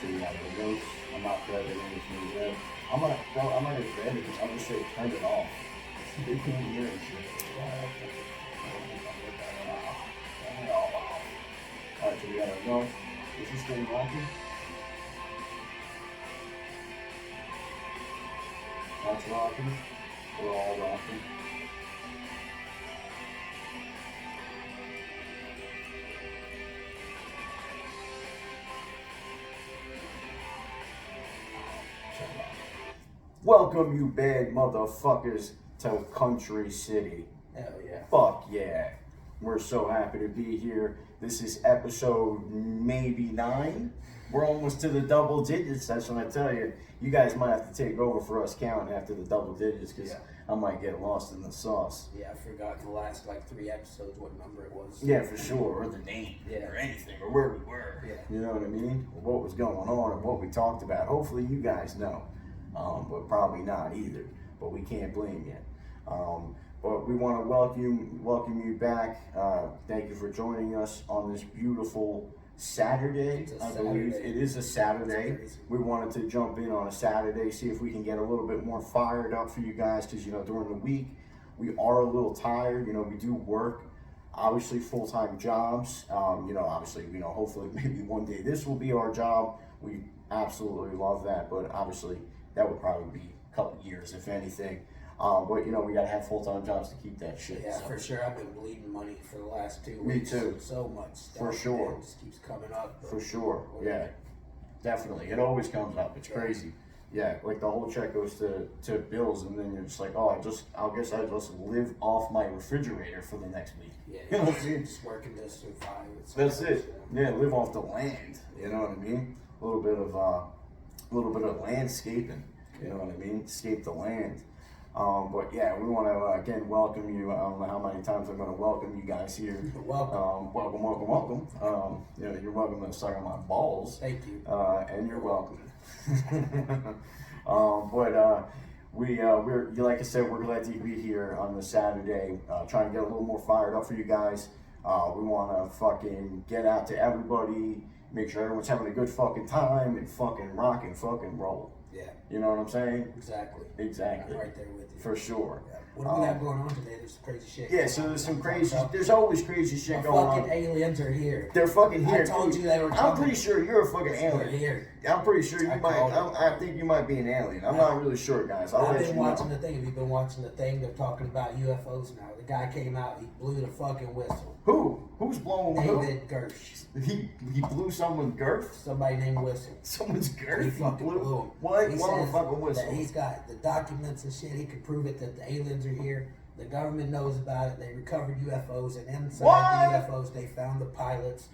So you got the notes. I'm not crediting anything red. I'm not even edit this. I'm just say turn it off. They can't hear and shit. Alright, so we got our notes. Is this thing rocking? That's rocking. We're all rocking. Welcome, you bad motherfuckers, to Country City. Hell yeah. Fuck yeah. We're so happy to be here. This is episode maybe 9. We're almost to the double digits. That's when I tell you. You guys might have to take over for us counting after the double digits because I might get lost in the sauce. Yeah, I forgot the last 3 episodes what number it was. Yeah, for sure. Or the name. Or anything. Or where we were. Yeah. You know what I mean? Or what was going on and what we talked about. Hopefully you guys know. But probably not either. But we can't blame you. But we want to welcome you back. Thank you for joining us on this beautiful Saturday. I believe it is a Saturday. We wanted to jump in on a Saturday, see if we can get a little bit more fired up for you guys, because during the week we are a little tired. We do work, obviously full-time jobs. Hopefully maybe one day this will be our job. We absolutely love that, but obviously that would probably be a couple years, if anything. But we gotta have full-time jobs to keep that shit. Yeah, for sure. I've been bleeding money for the last 2 Me weeks. too. So much stuff. For sure. It just keeps coming up. For sure. Yeah. Definitely. It always comes up. It's crazy. Yeah. Like the whole check goes to bills, and then you're just like, oh, I guess I just live off my refrigerator for the next week. Yeah. You know what I mean? Just working to survive. That's it. Yeah. Live off the land. You know what I mean? A little bit of landscaping. You know what I mean? Escape the land. But yeah, we want to again welcome you. I don't know how many times I'm going to welcome you guys here. Welcome. Welcome. You're welcome to suck on my balls. Thank you. And you're welcome. We're like I said, we're glad to be here on this Saturday. Trying to get a little more fired up for you guys. We want to fucking get out to everybody, make sure everyone's having a good fucking time, and fucking rock and fucking roll. Yeah. You know what I'm saying? Exactly. I'm right there with you. For sure. Yeah. What do we have going on today? There's some crazy shit. Yeah, so there's always crazy shit going on. Fucking aliens are here. They're fucking here. I told you they were coming. I'm pretty sure you're a fucking alien. They're here. I'm pretty sure you might. I think you might be an alien. I'm not really sure, guys. I've been watching the thing. Have you been watching the thing? They're talking about UFOs now. The guy came out. He blew the fucking whistle. Who? Who's blowing who? David Gersh. He blew someone's girth? Somebody named Whistle. Someone's girth? He fucking blew him. What? He What says fucking whistle? that he's got the documents and shit. He could prove it that the aliens are here. The government knows about it. They recovered UFOs, and inside the UFOs, they found the pilots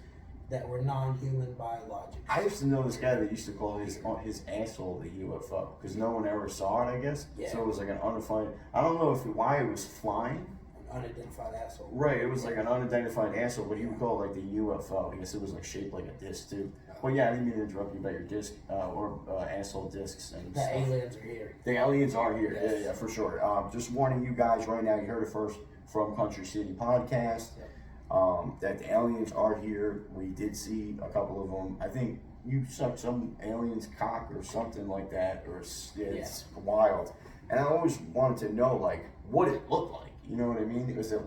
that were non-human biologics. I used to know this guy that used to call his asshole the UFO because no one ever saw it, I guess. Yeah. So it was like an undefined. I don't know why it was flying. An unidentified asshole. Right, it was like an unidentified asshole, but he would call it like the UFO. I guess it was like shaped like a disc too. Well, yeah, I didn't mean to interrupt you about your disc or asshole discs and stuff. The aliens are here. The aliens are here. Yes. Yeah, for sure. Just warning you guys right now. You heard it first from Country City Podcast. That the aliens are here. We did see a couple of them. I think you sucked some alien's cock or something like that, or it's wild. And I always wanted to know what it looked like. You know what I mean? Was it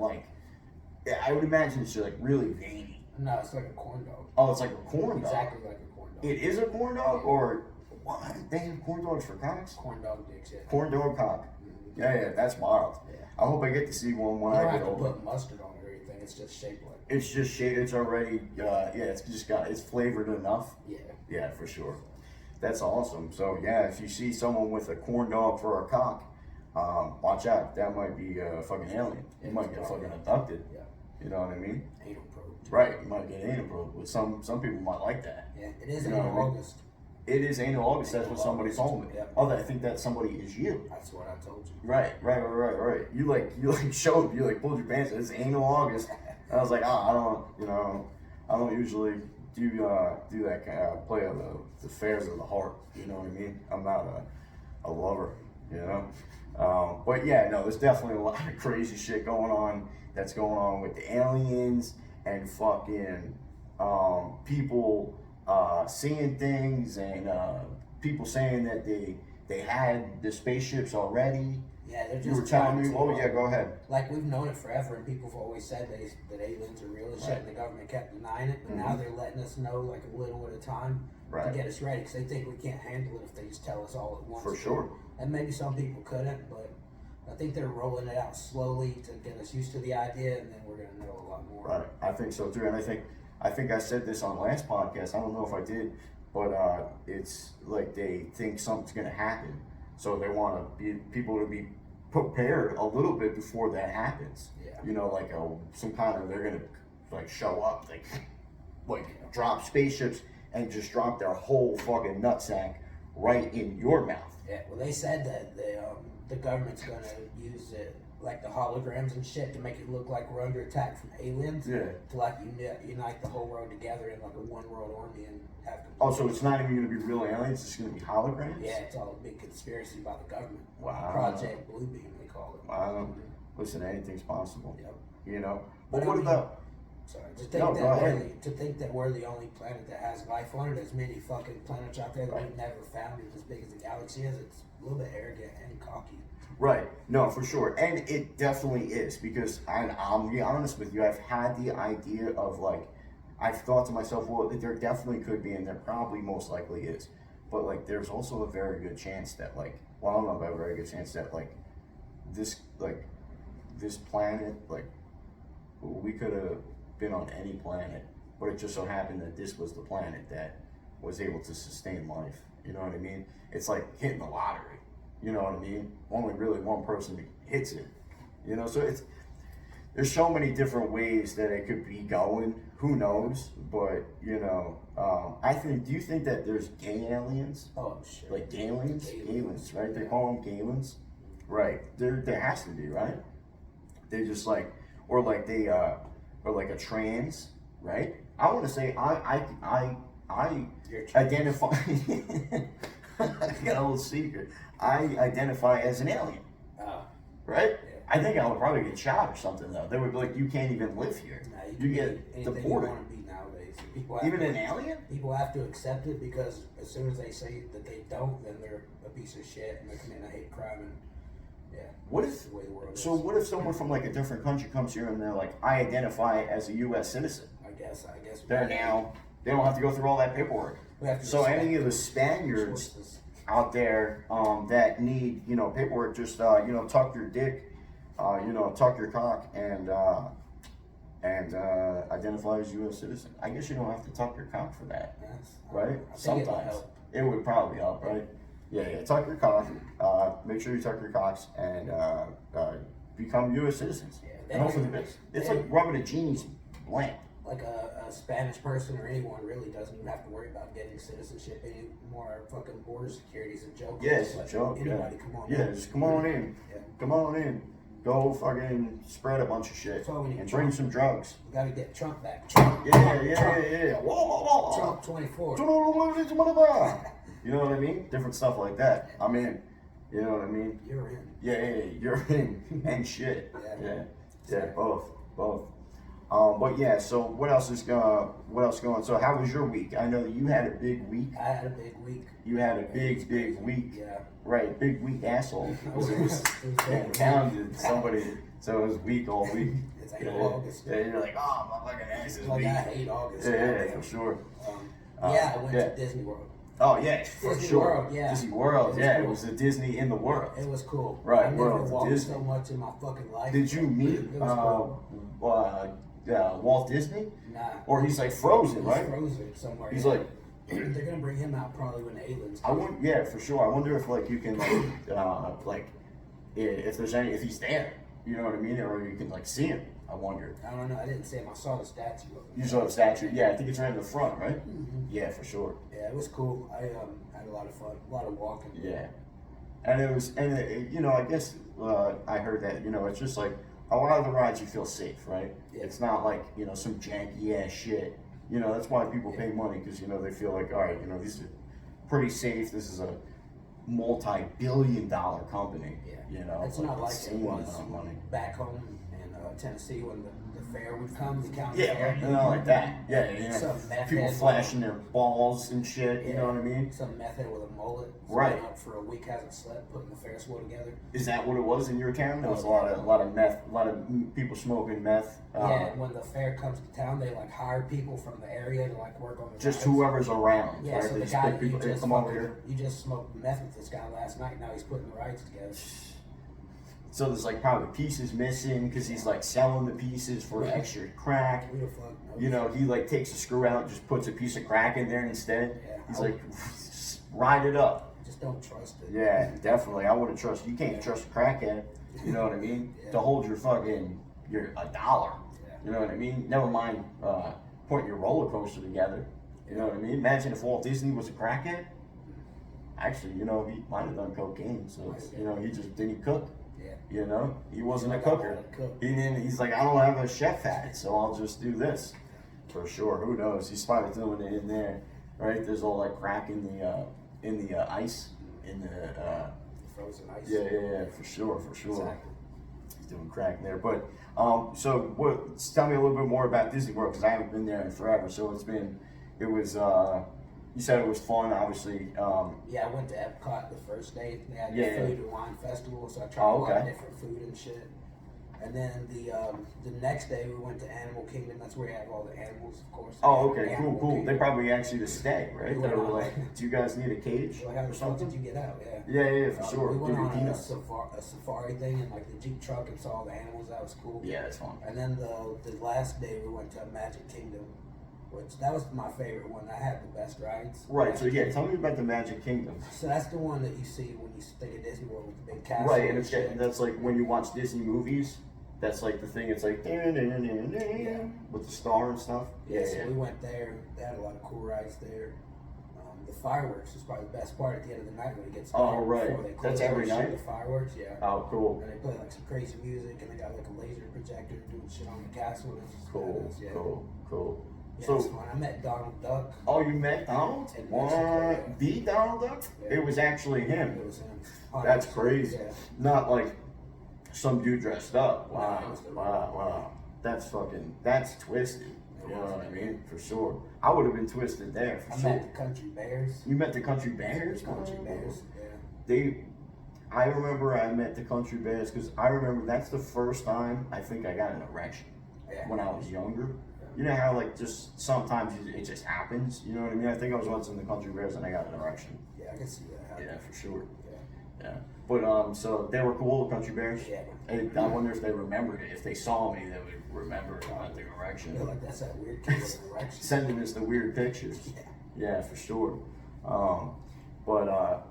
I would imagine it's just really veiny. No, it's like a corn dog. Oh, it's like a corn dog. Exactly like a corn dog. It is a corn dog, or what? They have corn dogs for cocks? Corn dog dicks, yeah. Corn dog cock. Mm-hmm. Yeah, that's wild. Yeah. I hope I get to see one when I get older. You don't have to put mustard on it or anything. It's just shaped like. It's just shaped. It's already. It's flavored enough. Yeah. Yeah, for sure. That's awesome. So yeah, if you see someone with a corn dog for a cock, watch out. That might be a fucking alien. You might get fucking abducted. Yeah. You know what I mean? Anal probe. Right. You might get anal probe. But some people might like that. Yeah. It is anal August. It is anal August. That's what somebody told me. Yeah. Oh, I think that somebody is you. That's what I told you. Right. You showed. You pulled your pants. It's anal August. And I was like, I don't usually do that kind of play of the affairs of the heart. You know what I mean? I'm not a lover. You know. But yeah, no, there's definitely a lot of crazy shit going on. That's going on with the aliens and fucking people seeing things and people saying that they had the spaceships already. Yeah, they're just. You were telling me. Oh yeah, go ahead. Like we've known it forever, and people have always said that aliens are real and shit, and the government kept denying it. But now they're letting us know like a little at a time to get us ready, because they think we can't handle it if they just tell us all at once. For sure. And maybe some people couldn't, but I think they're rolling it out slowly to get us used to the idea, and then we're gonna know a lot more. Right, I think so too, and I think I said this on last podcast. I don't know if I did, but it's like they think something's gonna happen, so they want people to be prepared a little bit before that happens. Yeah. You know, like some kind of, they're gonna like show up, like drop spaceships and just drop their whole fucking nutsack right in your mouth. Yeah. Well, they said that the government's gonna use it, like the holograms and shit, to make it look like we're under attack from aliens. Yeah. To like unite the whole world together in like a one world army and have. Oh, so it's not even gonna be real aliens; it's gonna be holograms. Yeah, it's all a big conspiracy by the government. Wow. Project Bluebeam, they call it. Wow. Listen, anything's possible. Yep. You know. But But what about? Sorry, to think that we're the only planet that has life on it. There's many fucking planets out there that we've never found. It's as big as the galaxy is. It's a little bit arrogant and cocky. Right. No, for sure. And it definitely is, because I'm being honest with you, I've had the idea of like, I've thought to myself, well, there definitely could be, and there probably most likely is. But like, there's also a very good chance that like, well, I don't know about a very good chance that like, this planet, like, we could have been on any planet, but it just so happened that this was the planet that was able to sustain life. You know what I mean? It's like hitting the lottery. You know what I mean? Only really one person hits it. You know, so there's so many different ways that it could be going. Who knows? But you know, do you think that there's gay aliens? Oh shit. Like Galians? Galians, right? They call them Galians. Right. There has to be, right? They just like, or like they or like a trans, right? I want to say I identify. I got a little secret. I identify as an alien, right? Yeah. I think I would probably get shot or something though. They would be like, you can't even live here. Nah, you get deported. You want to be nowadays. Even an alien? People have to accept it, because as soon as they say that they don't, then they're a piece of shit and they're committing a hate crime. And yeah, what if? The way the world is. So what if someone from like a different country comes here and they're like, I identify as a U.S. citizen? I guess. They're now, they don't have to go through all that paperwork. So any of the Spaniards out there that need, you know, paperwork, just you know, tuck your dick, you know, tuck your cock, and identify as U.S. citizen. I guess you don't have to tuck your cock for that, right? Sometimes it would probably help, right? Yeah. Tuck your cock. Make sure you tuck your cocks and become U.S. citizens. Yeah, and hopefully it's like rubbing a genie's lamp. Like a Spanish person or anyone really doesn't even have to worry about getting citizenship anymore. Fucking border security is a joke. Yeah, it's a joke. Anybody, come on. Yeah, just come on in. Yeah. Come on in. Go fucking spread a bunch of shit and bring some drugs. We gotta get Trump back. Yeah. Whoa. Trump 24. You know what I mean? Different stuff like that. I'm in. You know what I mean? You're in. Yeah, you're in. And shit. Yeah, both. But yeah, so what else going? So how was your week? I know you had a big week. I had a big week. You had a big week. Yeah. Right, big week asshole. It was pounded somebody, so it was week all week. It's like August. Yeah, you're like, oh, my fucking ass is weak. I hate August. Yeah, for sure. I went to Disney World. Oh yeah, for Disney sure. World, yeah. Disney World, yeah. Cool. It was the Disney in the world. It was cool. Right, I never World walked Disney. so much in my fucking life. Did you meet Walt Disney? Nah. Or he's like frozen, He's right? frozen somewhere. He's like. They're gonna bring him out probably when the aliens come. Yeah, for sure. I wonder if like you can like if there's if he's there, you know what I mean, or you can like see him. I wonder. I don't know. I didn't see him. I saw the statue of him. You saw the statue? Yeah, I think it's right in the front, right? Mm-hmm. Yeah, for sure. Yeah, it was cool. I had a lot of fun, a lot of walking. Yeah, and it was, you know, I guess I heard that, you know, it's just like a lot of the rides you feel safe, right? Yeah. It's not like, you know, some janky ass shit. You know, that's why people pay money, because, you know, they feel like, all right, you know, these are pretty safe. This is a multi-billion-dollar company. Yeah. You know, it's not like it was money. back home in Tennessee when the fair would come, the county Yeah, fair. right. You know, like that. Yeah, yeah. Some meth People head flashing their balls and shit. You know what I mean? Some meth head with a mullet. Right. Up for a week, hasn't slept, putting the Ferris wheel together. Is that what it was in your town? There was a lot of meth, a lot of people smoking meth. Yeah, and when the fair comes to town, they like hire people from the area to like work on the just rides. whoever's around. Yeah, right? so They the just guy pick people, you hey, just come over here. you just smoked meth with this guy last night. Now he's putting the rides together. So there's like probably pieces missing because he's like selling the pieces for extra crack. Who the fuck knows? You know, he like takes a screw out and just puts a piece of crack in there instead. Yeah, He's like, ride it up. just don't trust it. Yeah, definitely. I wouldn't trust. You can't trust a crackhead. You know what I mean? Yeah. To hold your fucking $1. Yeah. You know what I mean? Never mind putting your roller coaster together. You know what I mean? Imagine if Walt Disney was a crackhead. Actually, you know, he might have done cocaine, so it's, you know, he just didn't cook. Yeah. You know, he wasn't a Like, I cooker. wanna cook. He's like, I don't have a chef hat, so I'll just do this. For sure. Who knows? He's probably doing it in there, right? There's all like crack in the ice, in the Frozen ice. yeah, for sure. Exactly. He's doing crack there. But so what? Tell me a little bit more about Disney World because I haven't been there in forever. So it was. You said it was fun, obviously. Yeah, I went to Epcot the first day. They had Yeah, the food and wine festival, so I tried Oh, a lot okay. of different food and shit. And then the next day we went to Animal Kingdom. That's where you have all the animals, of course. Oh, okay, Animal cool. They Kingdom. probably asked you to stay, right? We They went were on like, "Do you guys need a cage So how or the fuck did something?" you get out? Yeah, for sure. We went Give you on a peanuts. safari thing in like the Jeep truck and saw all the animals. That was cool. Yeah, that's fun. And then the last day we went to Magic Kingdom, which that was my favorite one. I had the best rides. Right. So yeah, tell me about the Magic Kingdom. So that's the one that you see when you think of Disney World with the big castle. Right, and shit. that's like when you watch Disney movies. That's like the thing. It's like with the star and stuff. Yeah, so we went there. They had a lot of cool rides there. The fireworks is probably the best part at the end of the night when it gets dark. Oh, right. Before they That's close every and shoot night? The fireworks, yeah. Oh, cool. And they play like some crazy music, and they got like a laser projector doing shit on the castle. And it's just Cool. badass, yeah. Cool. Yeah, So- it's fun. I met Donald Duck. Oh, you met Donald? In Mexico, What? The Donald Duck? Yeah. It was actually It him. was him. That's crazy. Yeah. Not like some dude dressed up. No, Wow. it was the- Wow. That's twisted. You know what I mean? For sure. I would have been twisted there for I sure. met the Country Bears. You met the Country Bears? Country Bears, yeah. I remember I met the Country Bears because I remember that's the first time I think I got an erection Yeah. when I was younger. You know how like just sometimes it just happens. You know what I mean? I think I was once in the Country Bears and I got an erection. Yeah, I can see that happening. Yeah, for sure. Yeah. Yeah. But so they were cool, Country Bears. Yeah. I wonder if they remembered it. If they saw me, they would remember about the I erection. feel like that's that weird kid with an erection. Sending us the weird pictures. Yeah. Yeah, for sure.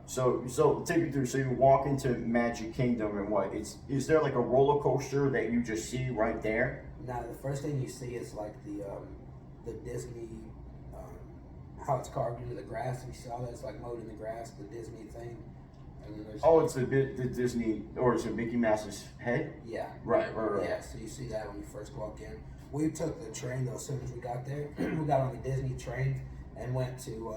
So take me through. So you walk into Magic Kingdom and what? Is there like a roller coaster that you just see right there? Now, the first thing you see is like the Disney, how it's carved into the grass. You saw that it's like mowed in the grass, the Disney thing. And then there's Oh, it's the Disney, or is it Mickey Mouse's head? yeah. Right. Yeah, so you see that when you first walk in. We took the train though as soon as we got there. We got on the Disney train and went to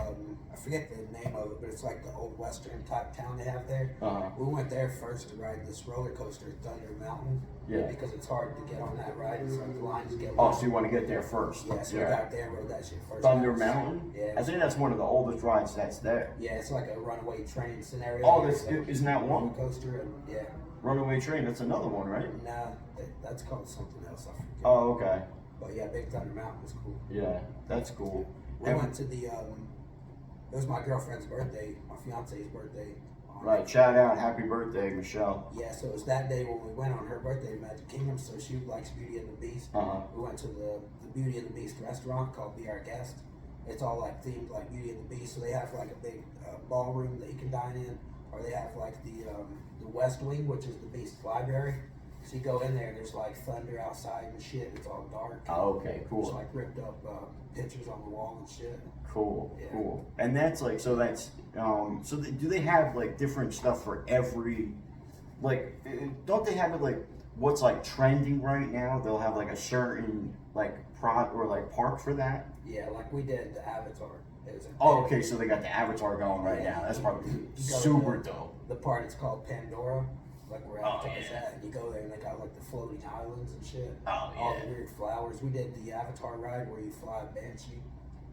I forget the name of it, but it's like the old western type town they have there. Uh-huh. We went there first to ride this roller coaster, Thunder Mountain. Yeah. Because it's hard to get on that ride. It's like the lines get Oh, long. so you want to get there first? Yeah, so we got there and rode that shit first. Thunder That was- Mountain? Yeah. I think that's one of the oldest rides that's there. Yeah, it's like a runaway train scenario. Oh, It's like isn't that a one? roller coaster, and yeah. Runaway Train, that's another one, right? Nah, that's called something else. I forget. Oh, okay. But yeah, Big Thunder Mountain was cool. Yeah, that's cool. We went to the it was my girlfriend's birthday, my fiance's birthday. Right, shout out, happy birthday, Michelle. Yeah, so it was that day when we went on her birthday to Magic Kingdom. So she likes Beauty and the Beast. Uh-huh. We went to the Beauty and the Beast restaurant called Be Our Guest. It's all like themed like Beauty and the Beast. So they have like a big ballroom that you can dine in, or they have like the West Wing, which is the Beast's library. So you go in there, and there's like thunder outside and shit. It's all dark. Oh, okay, There's cool. like ripped up pictures on the wall and shit. Cool, Yeah. cool. And that's like, so that's, do they have like different stuff for every, like, don't they have it like, what's like trending right now? They'll have like a certain like park for that? Yeah, like we did the Avatar. It was a Oh, okay, so they got the Avatar going right now. That's probably You go super to dope. The part it's called Pandora. like where Oh, Avatar's yeah. at, and you go there and they got like the floating islands and shit. Oh, All yeah. the weird flowers. We did the Avatar ride where you fly a banshee.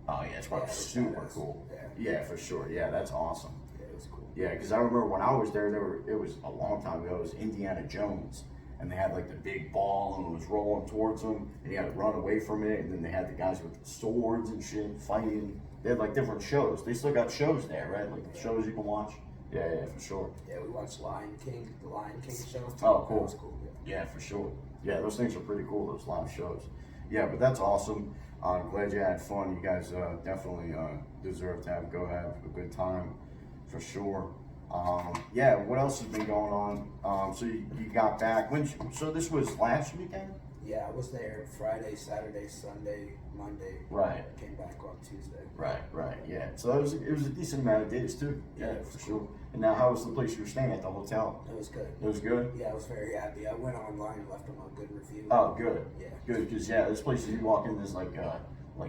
Oh, yeah, it's probably Yeah, it was super badass. cool. Yeah. Yeah, for sure. Yeah, that's awesome. Yeah, it was cool. Yeah, because I remember when I was there, it was a long time ago. It was Indiana Jones, and they had like the big ball, and it was rolling towards them, and you had to run away from it. And then they had the guys with the swords and shit fighting. They had like different shows. They still got shows there, right? Like the shows you can watch. Yeah, yeah, for sure. Yeah, we watched the Lion King show. Oh, cool. That was cool. Yeah. Yeah, for sure. Yeah, those things are pretty cool. Those live shows. Yeah, but that's awesome. I'm glad you had fun. You guys definitely deserve to go have a good time, for sure. Yeah, what else has been going on? So you got back so this was last weekend? Yeah, I was there Friday, Saturday, Sunday, Monday. Right. Came back on Tuesday. Right, yeah. So it was a decent amount of days too. Yeah, for sure. And now, how was the place you were staying at, the hotel? It was good. It was good? Yeah, I was very happy. I went online and left them a good review. Oh, good. Yeah. Good, because yeah, this place you walk in, there's like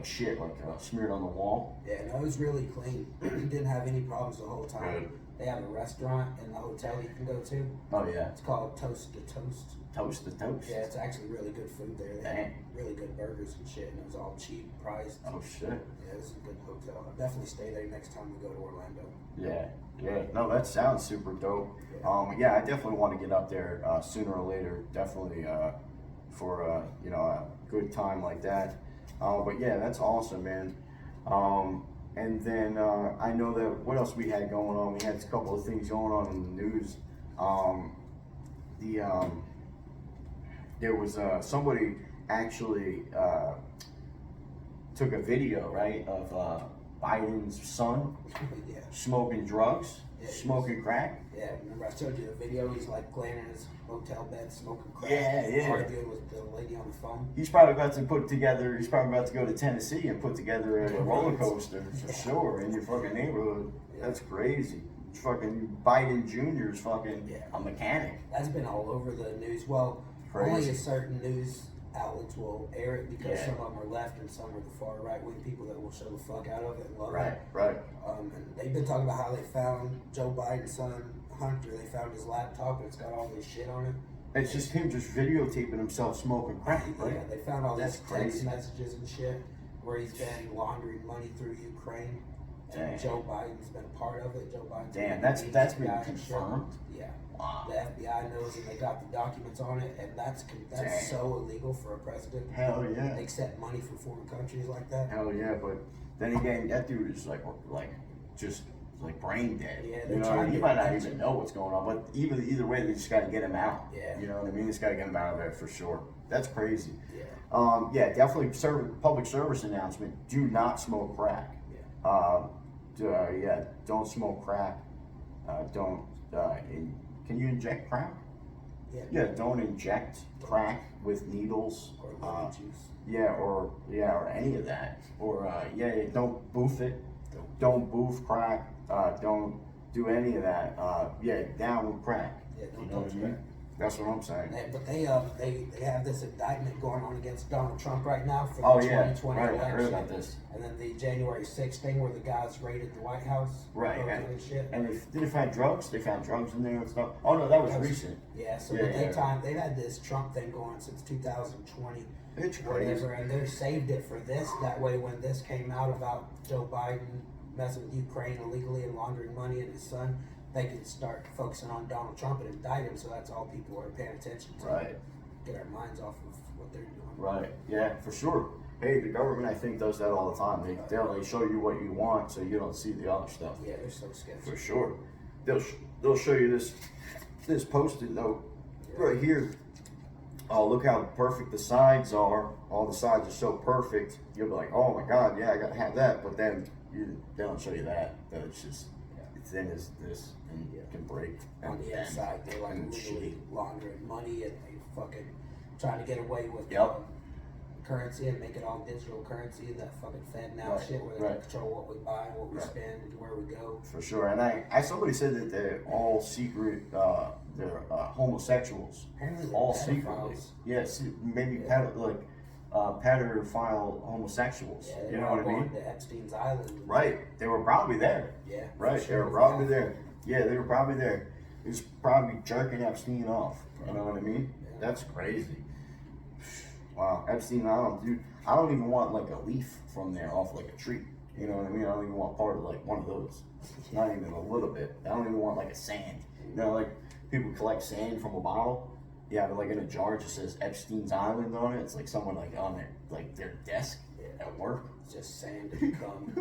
shit, smeared on the wall. Yeah, no, it was really clean. Didn't have any problems the whole time. Good. They have a restaurant in the hotel you can go to. Oh yeah. It's called Toast to Toast. Toast to toast. Yeah, it's actually really good food there. They Dang. have really good burgers and shit, and it was all cheap priced. Oh shit. Yeah, it was a good hotel. I'll definitely stay there next time we go to Orlando. Yeah. No, that sounds super dope. Yeah, I definitely want to get up there sooner or later. Definitely for a good time like that. But yeah, that's awesome, man. And then I know that what else we had going on. We had a couple of things going on in the news. There was somebody actually took a video, right, of Biden's son Yeah. smoking drugs, Yeah, smoking crack. Yeah, remember I showed you the video? He's like laying in his hotel bed smoking crack. Yeah. Arguing with the lady on the phone. He's probably about to go to Tennessee and put together a roller coaster for sure in your fucking neighborhood. Yeah. That's crazy. Fucking Biden Jr.'s fucking Yeah. a mechanic. That's been all over the news. Well, Crazy. only a certain news outlets will air it because Yeah. some of them are left and some are the far right wing people that will show the fuck out of it and love Right. it. And they've been talking about how they found Joe Biden's son Hunter. They found his laptop and it's got all this shit on it. It's just him just videotaping himself smoking crack, right? Yeah, they found all That's these text crazy. messages and shit where he's been laundering money through Ukraine. Dang. And Joe Biden's been a part of it. Joe Biden's Damn, been that's the been FBI and shit. confirmed. Yeah. Wow. The FBI knows and they got the documents on it, and that's Dang. so illegal for a president. Hell yeah. They accept money from foreign countries like that. Hell yeah, but then again, that dude is just brain dead. Yeah, you they're know, trying to he get might him not out. even know what's going on. But either way, they just got to get him out. Yeah. You know what I mean? They just got to get him out of there for sure. That's crazy. Yeah. Yeah, definitely public service announcement. Do not smoke crack. Yeah. Don't smoke crack. Can you inject crack? Yeah. Yeah, don't inject crack with needles. Or lemon juice. Or any of that. Or don't boof it. Don't boof crack. Don't do any of that. Down with crack. Yeah, don't You know what I touch mean? crack. That's what I'm saying. But they have this indictment going on against Donald Trump right now for the 2020 right. I election. heard about this. And then the January 6th thing where the guys raided the White House. Right, And shit. And did they find drugs? They found drugs in there and stuff. Oh no, that was recent. Yeah, so Yeah, they've had this Trump thing going since 2020. It's crazy. Whatever, and they saved it for this. That way, when this came out about Joe Biden messing with Ukraine illegally and laundering money and his son, they could start focusing on Donald Trump and indict him. So that's all people are paying attention to. Right. Get our minds off of what they're doing. Right. Yeah, for sure. Hey, the government I think does that all the time. They show you what you want so you don't see the other stuff. Yeah, they're so sketchy. For sure. They'll show you this post-it note right here. Oh, look how perfect the sides are. All the sides are so perfect. You'll be like, oh my God, yeah, I gotta have that. But then they don't show you that. That it's just it's thin as this and it can break. On the inside, they're like and legally shitty. laundering money and they fucking trying to get away with Yep. currency and make it all digital currency and that fucking Fed now Right, shit where they right. can control what we buy, what we Right. spend, and where we go. For sure. And I somebody said that they're all secret. They're homosexuals. Apparently they're All secretly. pedophiles. Yes, maybe Yeah. pedophile homosexuals. Yeah, they You were know all what I mean? going to Epstein's Island. Right. They were probably there. Yeah. Right. for They were sure. probably there. Yeah, they were probably there. He's probably jerking Epstein off. You know what I mean? Yeah. That's crazy. Wow, Epstein Island, dude. I don't even want like a leaf from there off like a tree. You know what I mean? I don't even want part of like one of those. Not even a little bit. I don't even want like a sand. You know, like people collect sand from a bottle. Yeah, but like in a jar, it just says Epstein's Island on it. It's like someone like on their desk at work. It's just sand and cum.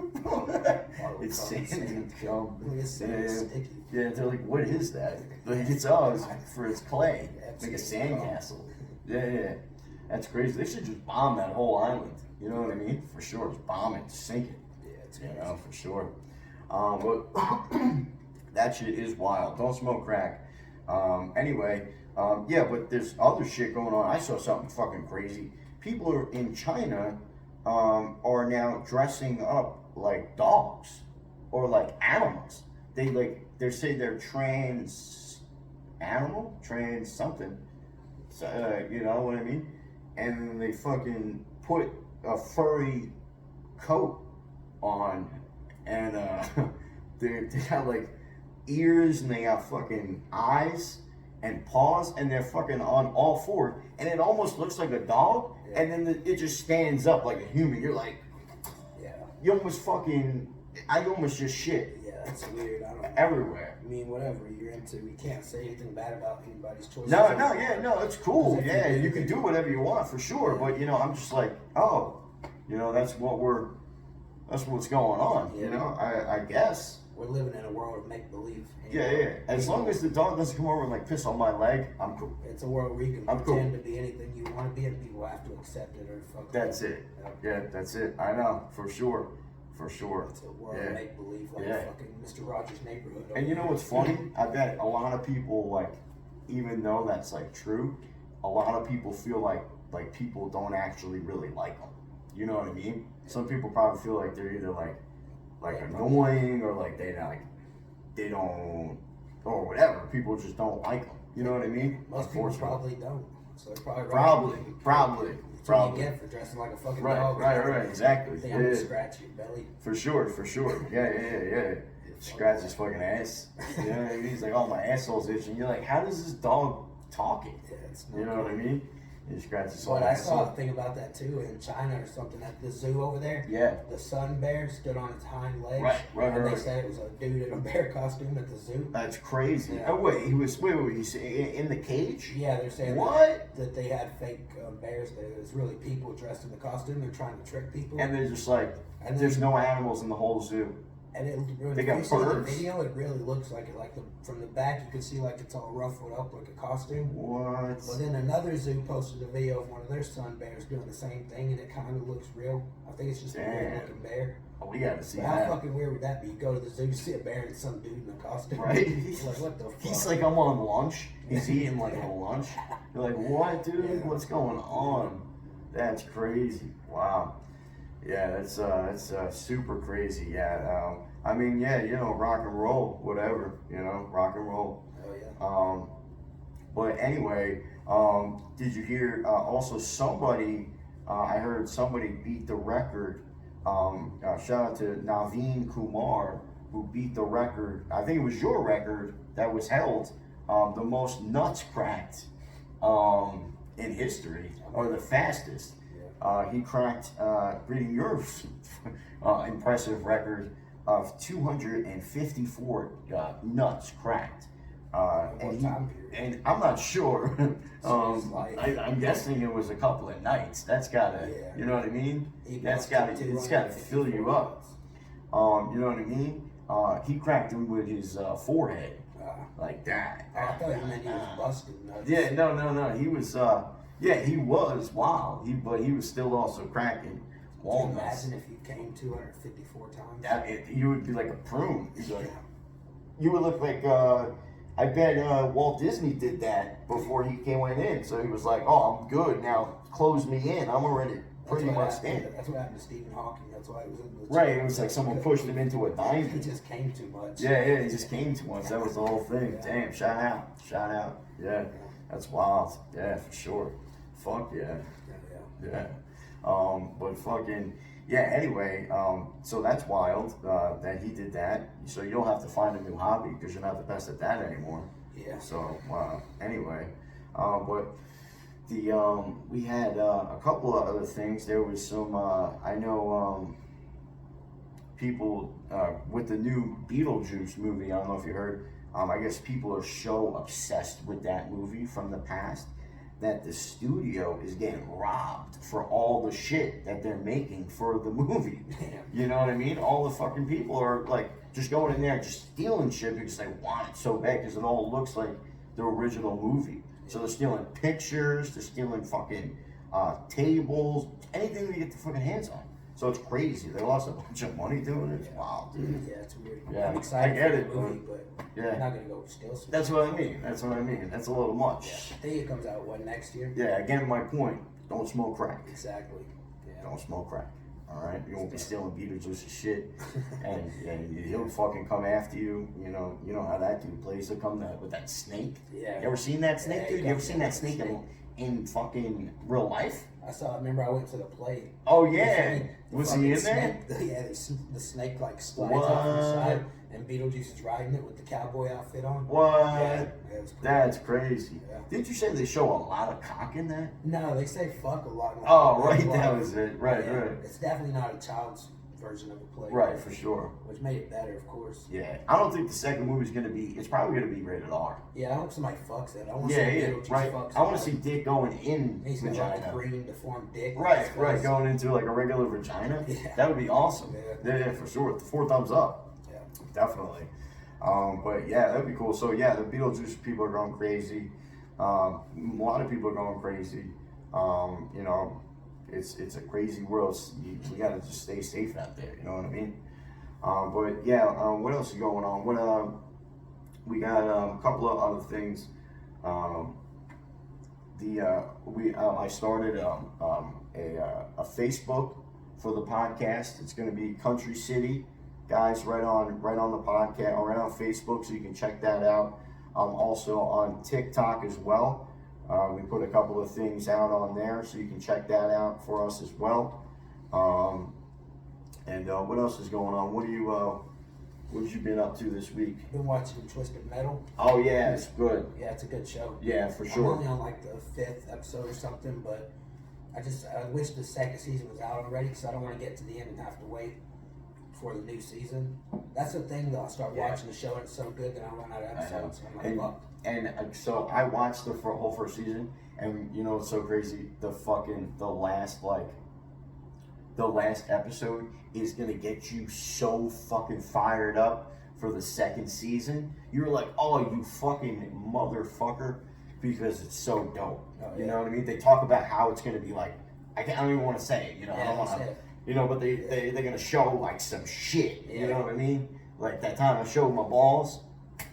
It's sand and cum. It's sticky. Yeah, they're like, what is that? Like it's for its clay, like a sandcastle. Yeah. That's crazy. They should just bomb that whole island. You know what I mean? For sure, just bomb it, sink it. Yeah, it's You know, for sure. But that shit is wild. Don't smoke crack. Anyway, yeah, but there's other shit going on. I saw something fucking crazy. People in China are now dressing up like dogs or like animals. They say they're trans something. So, you know what I mean? And then they fucking put a furry coat on, and they got like ears, and they got fucking eyes and paws, and they're fucking on all fours, and it almost looks like a dog, and then it just stands up like a human. You're like, you almost fucking, I almost just shit. Yeah, that's weird. I don't know. Everywhere. I mean, whatever you're into, we can't say anything bad about anybody's choices. No, it's cool. Yeah, you can do whatever you want for sure. But you know, I'm just like, oh, you know, that's what's going on. Yeah. You know, I guess. We're living in a world of make believe. Yeah. As long as the dog doesn't come over and like piss on my leg, I'm cool. It's a world where you can pretend to be anything you want to be, and people have to accept it or fuck. That's it. Yeah, that's it. I know for sure. It's a world of make believe, like fucking Mr. Rogers' Neighborhood. And you know what's funny? I bet a lot of people, like, even though that's like true, a lot of people feel like people don't actually really like them. You know what I mean? Some people probably feel like they're either like annoying or like they don't, or whatever. People just don't like them. You know what I mean? Most people probably don't. So they're probably probably. That's what you get for dressing like a fucking dog. Right, exactly. They have to scratch your belly. For sure. Yeah. Scratch his fucking ass. You know what I mean? He's like, oh, my asshole's itching. You're like, how does this dog talk it? Yeah, you know what I mean? He scratches But I saw a thing about that too in China or something at the zoo over there. Yeah. The sun bear stood on its hind legs. Right. They said it was a dude in a bear costume at the zoo. That's crazy. Yeah. Oh wait, he was in the cage? Yeah, they're saying that they had fake bears there. It was really people dressed in the costume. They're trying to trick people. And they're just like, there's no animals in the whole zoo. And they got birds. The video, it really looks like it. Like from the back, you can see like it's all ruffled up like a costume. What? But then another zoo posted a video of one of their sun bears doing the same thing, and it kind of looks real. I think it's just a weird looking bear. Oh, we gotta see that. How fucking weird would that be? You go to the zoo, see a bear and some dude in a costume. Right? Like, what the fuck? He's like, I'm on lunch. He's eating like a lunch. You're like, what, dude? Yeah. What's going on? That's crazy. Wow. Yeah, that's super crazy. Yeah. I mean, yeah, you know, rock and roll, whatever, you know, rock and roll. Oh, yeah. But anyway, did you hear also somebody, I heard somebody beat the record, shout out to Naveen Kumar, who beat the record, I think it was your record that was held, the most nuts cracked in history, or the fastest. He cracked, reading your impressive record, of 254 nuts cracked. And I'm not sure. I'm guessing it was a couple of nights. That's gotta, you know what I mean? It's gotta fill you up. You know what I mean? He cracked him with his forehead, like that. I thought you meant he was busted nuts. Yeah, no. He was, he was wild. But he was still also cracking walnuts. Can you imagine if you came 254 times? You would be like a prune. You would look like, I bet Walt Disney did that before he went in. So he was like, oh, I'm good. Now close me in. I'm already pretty much in. That's what happened to Stephen Hawking. That's why he was in the Right, it was like someone pushed him into a diamond. He just came too much. Yeah, he just came too much. That was the whole thing. Damn, shout out. Yeah, that's wild. Yeah, for sure. Fuck yeah. But fucking, anyway, so that's wild that he did that. So you'll have to find a new hobby because you're not the best at that anymore. Yeah. So anyway, but we had a couple of other things. There was some I know people with the new Beetlejuice movie. I don't know if you heard. I guess people are so obsessed with that movie from the past that the studio is getting robbed for all the shit that they're making for the movie. You know what I mean? All the fucking people are like just going in there just stealing shit because they want it so bad because it all looks like the original movie. So they're stealing pictures, they're stealing fucking tables, anything they get their fucking hands on. So it's crazy. They lost a bunch of money doing it. It's wild, dude. Yeah, it's weird. Yeah, I'm excited I get for it, the movie, but yeah. I'm not gonna go steal some. That's what I mean. That's what I mean. That's a little much. Yeah. I think it comes out next year. Yeah, again, my point. Don't smoke crack. Exactly. Yeah. Don't smoke crack. All right, you won't be stealing Beetlejuice's shit, and he'll fucking come after you. You know how that dude plays. He'll come with that snake. Yeah. You ever seen that snake, Yeah, dude? You ever seen that snake in fucking real life? I saw. Remember, I went to the play. Oh yeah, was he in there? Yeah, the snake like slides off the side, and Beetlejuice is riding it with the cowboy outfit on. What? Yeah, it was cool. That's crazy. Yeah. Didn't you say they show a lot of cock in that? No, they say fuck a lot. Oh, right, that was it. Right, right. It's definitely not a child's version of a play. Right, for sure. Which made it better, of course. Yeah, I don't think the second movie's gonna be. It's probably gonna be rated R. Yeah, I hope somebody fucks it. I want to Yeah, see yeah, Beetlejuice right. fucks I want to somebody. see dick going in He's got like a vagina. green deformed dick. Right, right, going into like a regular vagina. Yeah. That would be awesome. Yeah. Yeah, for sure. 4 thumbs up. Yeah. Definitely. But yeah, that'd be cool. So yeah, the Beetlejuice people are going crazy. A lot of people are going crazy. You know, it's a crazy world. You gotta just stay safe out there. You know what I mean? But yeah, what else is going on? We got a couple of other things. I started a Facebook for the podcast. It's going to be Country City, guys, right on the podcast, or right on Facebook, so you can check that out. Also on TikTok as well. We put a couple of things out on there, so you can check that out for us as well. And what else is going on? What have you been up to this week? Been watching Twisted Metal. Oh yeah, it's good. Yeah, it's a good show. Yeah, for I'm sure. only on like the 5th episode or something, but I wish the second season was out already because I don't want to get to the end and have to wait for the new season. That's the thing though. I start watching the show and it's so good that I run out of episodes. I'm like, fuck. And so I watched the whole first season, and you know what's so crazy? The last episode is gonna get you so fucking fired up for the second season. You're like, oh, you fucking motherfucker, because it's so dope. Oh, yeah. You know what I mean? They talk about how it's gonna be like. I don't even want to say it. You know, I don't Yeah, want that's to. it. You know, but they're gonna show like some shit. You Yeah. know what I mean? Like that time I showed my balls,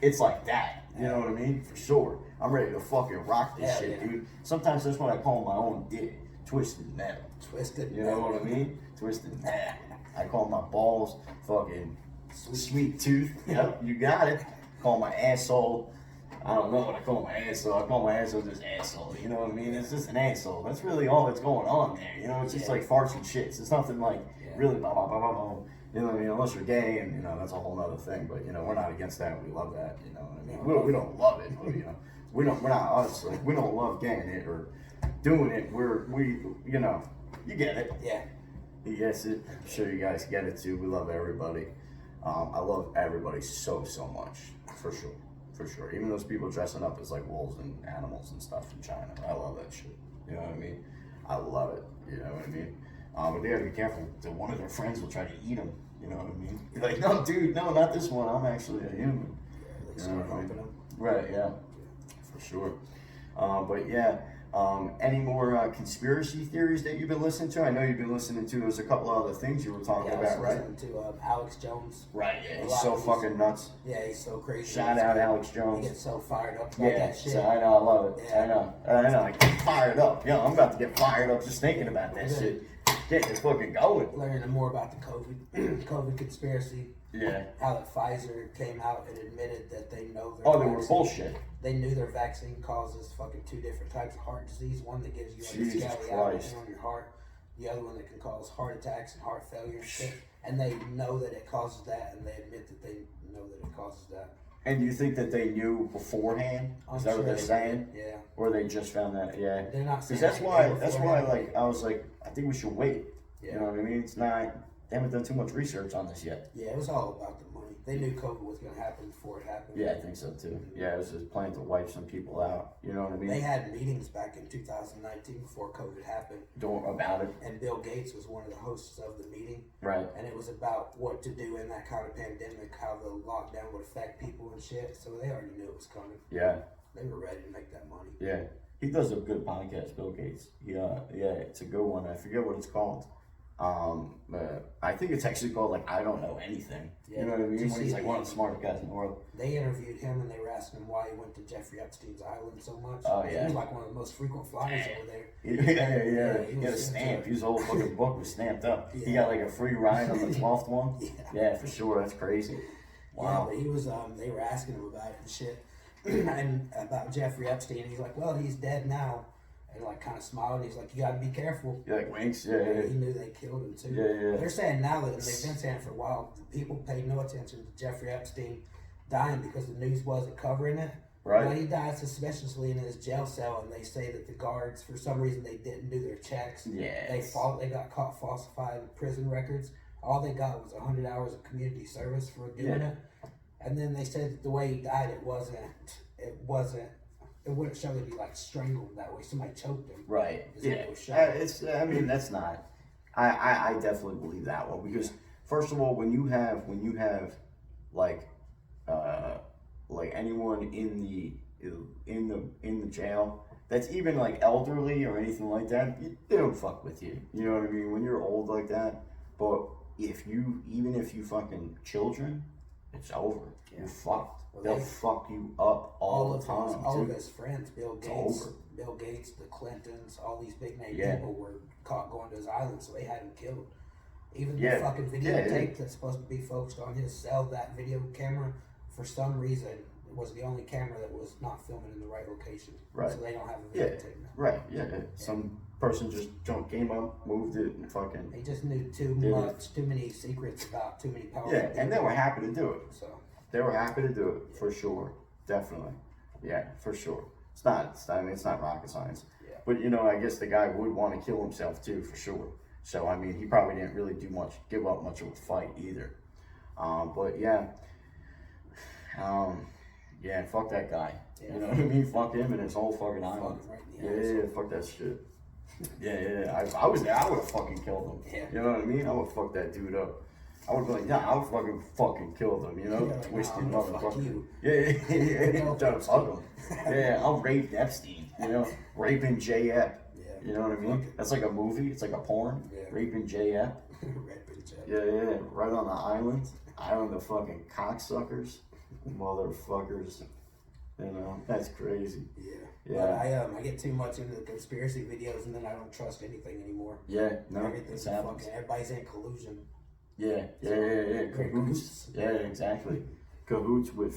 it's like that. You know what I mean? For sure. I'm ready to fucking rock this shit, dude. Sometimes that's what I call my own dick. Twisted metal. Twisted You know Metal. what I mean? Twisted metal. I call my balls fucking sweet tooth. Yep, you got it. Call my asshole. I don't know what I call my asshole. I call my asshole just asshole. You know what I mean? It's just an asshole. That's really all that's going on there. You know, it's just like farts and shits. It's nothing like really blah, blah, blah, blah, blah. You know what I mean? Unless you're gay, and you know that's a whole other thing. But you know, we're not against that. We love that. You know what I mean? We don't love it. But, you know, we're not us. Like, we don't love getting it or doing it. We you know, you get it. Yeah. He gets it. I'm sure you guys get it too. We love everybody. I love everybody so much, for sure. Even those people dressing up as like wolves and animals and stuff in China, I love that shit. You know what I mean? I love it. You know what I mean? But they gotta be careful. That one of their friends will try to eat them. You know what I mean? You're like, no, dude, no, not this one. I'm actually a human. Yeah, You know what I mean? them. Right? Yeah, for sure. But yeah. Any more conspiracy theories that you've been listening to? I know you've been listening to. There's a couple of other things you were talking about, right? I was listening to Alex Jones. Right. Yeah. He's so fucking nuts. Yeah, he's so crazy. Shout out Alex He Jones. gets so fired up about that shit. So I know, I love it. Yeah. I know. I get fired up. Yeah, I'm about to get fired up just thinking about that shit. Getting it fucking going. Learning more about the COVID conspiracy. Yeah. How that Pfizer came out and admitted that they know their Oh, they were vaccine. bullshit. They knew their vaccine causes fucking 2 different types of heart disease. One that gives you like Jesus scally Christ. outline on your heart. The other one that can cause heart attacks and heart failure and shit. And they know that it causes that, and they admit that they know that it causes that. And do you think that they knew beforehand? Is that what they're saying? Yeah. Or they just found that? Yeah. They're not saying. Because that's why, like, I was like, I think we should wait. Yeah. You know what I mean? It's not. They haven't done too much research on this yet. Yeah, it was all about the money. They knew COVID was going to happen before it happened. Yeah, I think so too. Yeah, it was just planning to wipe some people out. You know what I mean? They had meetings back in 2019 before COVID happened. About it. And Bill Gates was one of the hosts of the meeting. Right. And it was about what to do in that kind of pandemic, how the lockdown would affect people and shit. So they already knew it was coming. Yeah. They were ready to make that money. Yeah. He does a good podcast, Bill Gates. Yeah, it's a good one. I forget what it's called. I think it's actually called, like, I Don't Know Anything. Yeah. You know what I mean? When he's like one of the smartest guys in the world. They interviewed him and they were asking him why he went to Jeffrey Epstein's island so much. Oh, yeah. He was like one of the most frequent flyers over there. Yeah. He had a stamp. His whole fucking book was stamped up. Yeah. He got like a free ride on the 12th one. Yeah, for sure. That's crazy. Wow. Yeah, but he was, they were asking him about it and shit. And about Jeffrey Epstein. He's like, well, he's dead now. And like kind of smiled. He's like, you gotta be careful. Yeah, like winks. Yeah. He knew they killed him too. Yeah. They're saying now that they've been saying for a while, people paid no attention to Jeffrey Epstein dying because the news wasn't covering it. Right. But he died suspiciously in his jail cell, and they say that the guards, for some reason, they didn't do their checks. Yeah. They got caught falsifying prison records. All they got was 100 hours of community service for doing it. And then they said that the way he died, it wouldn't show that he like strangled that way. Somebody choked him. Right. Yeah. I mean, that's not. I definitely believe that one because first of all, when you have like anyone in the jail that's even like elderly or anything like that, they don't fuck with you. You know what I mean? When you're old like that, but even if you fucking children, it's over. Yeah. You're fucked. Well, they'll fuck you up all the time. All of his friends, Bill Gates, the Clintons, all these big name people were caught going to his island, so they had him killed. Even the fucking videotape that's supposed to be focused on his cell, that video camera, for some reason, was the only camera that was not filming in the right location. Right. So they don't have a videotape now. Right. Yeah. Some person just came up, moved it, and fucking. They just knew too many secrets about too many powerful people. And they were happy to do it. So. They were happy to do it for sure, definitely, for sure. It's not rocket science, but I guess the guy would want to kill himself too, for sure. So I mean, he probably didn't really give up much of a fight either. But fuck that guy. You know what I mean? Fuck him and his whole fucking island. Fuck that shit. I would have fucking killed him. You know what I mean? I would fuck that dude up. I would be like, I would fucking kill them, twisted motherfucker. Don't fuck him. I'll rape Epstein, raping J. Ep. You know what I mean? That's like a movie. It's like a porn. Raping J. Ep. Right on the island. Island of fucking cocksuckers, motherfuckers. That's crazy. But I get too much into the conspiracy videos, and then I don't trust anything anymore. Everything's fucking. Everybody's in collusion. Cahoots. Exactly. Cahoots with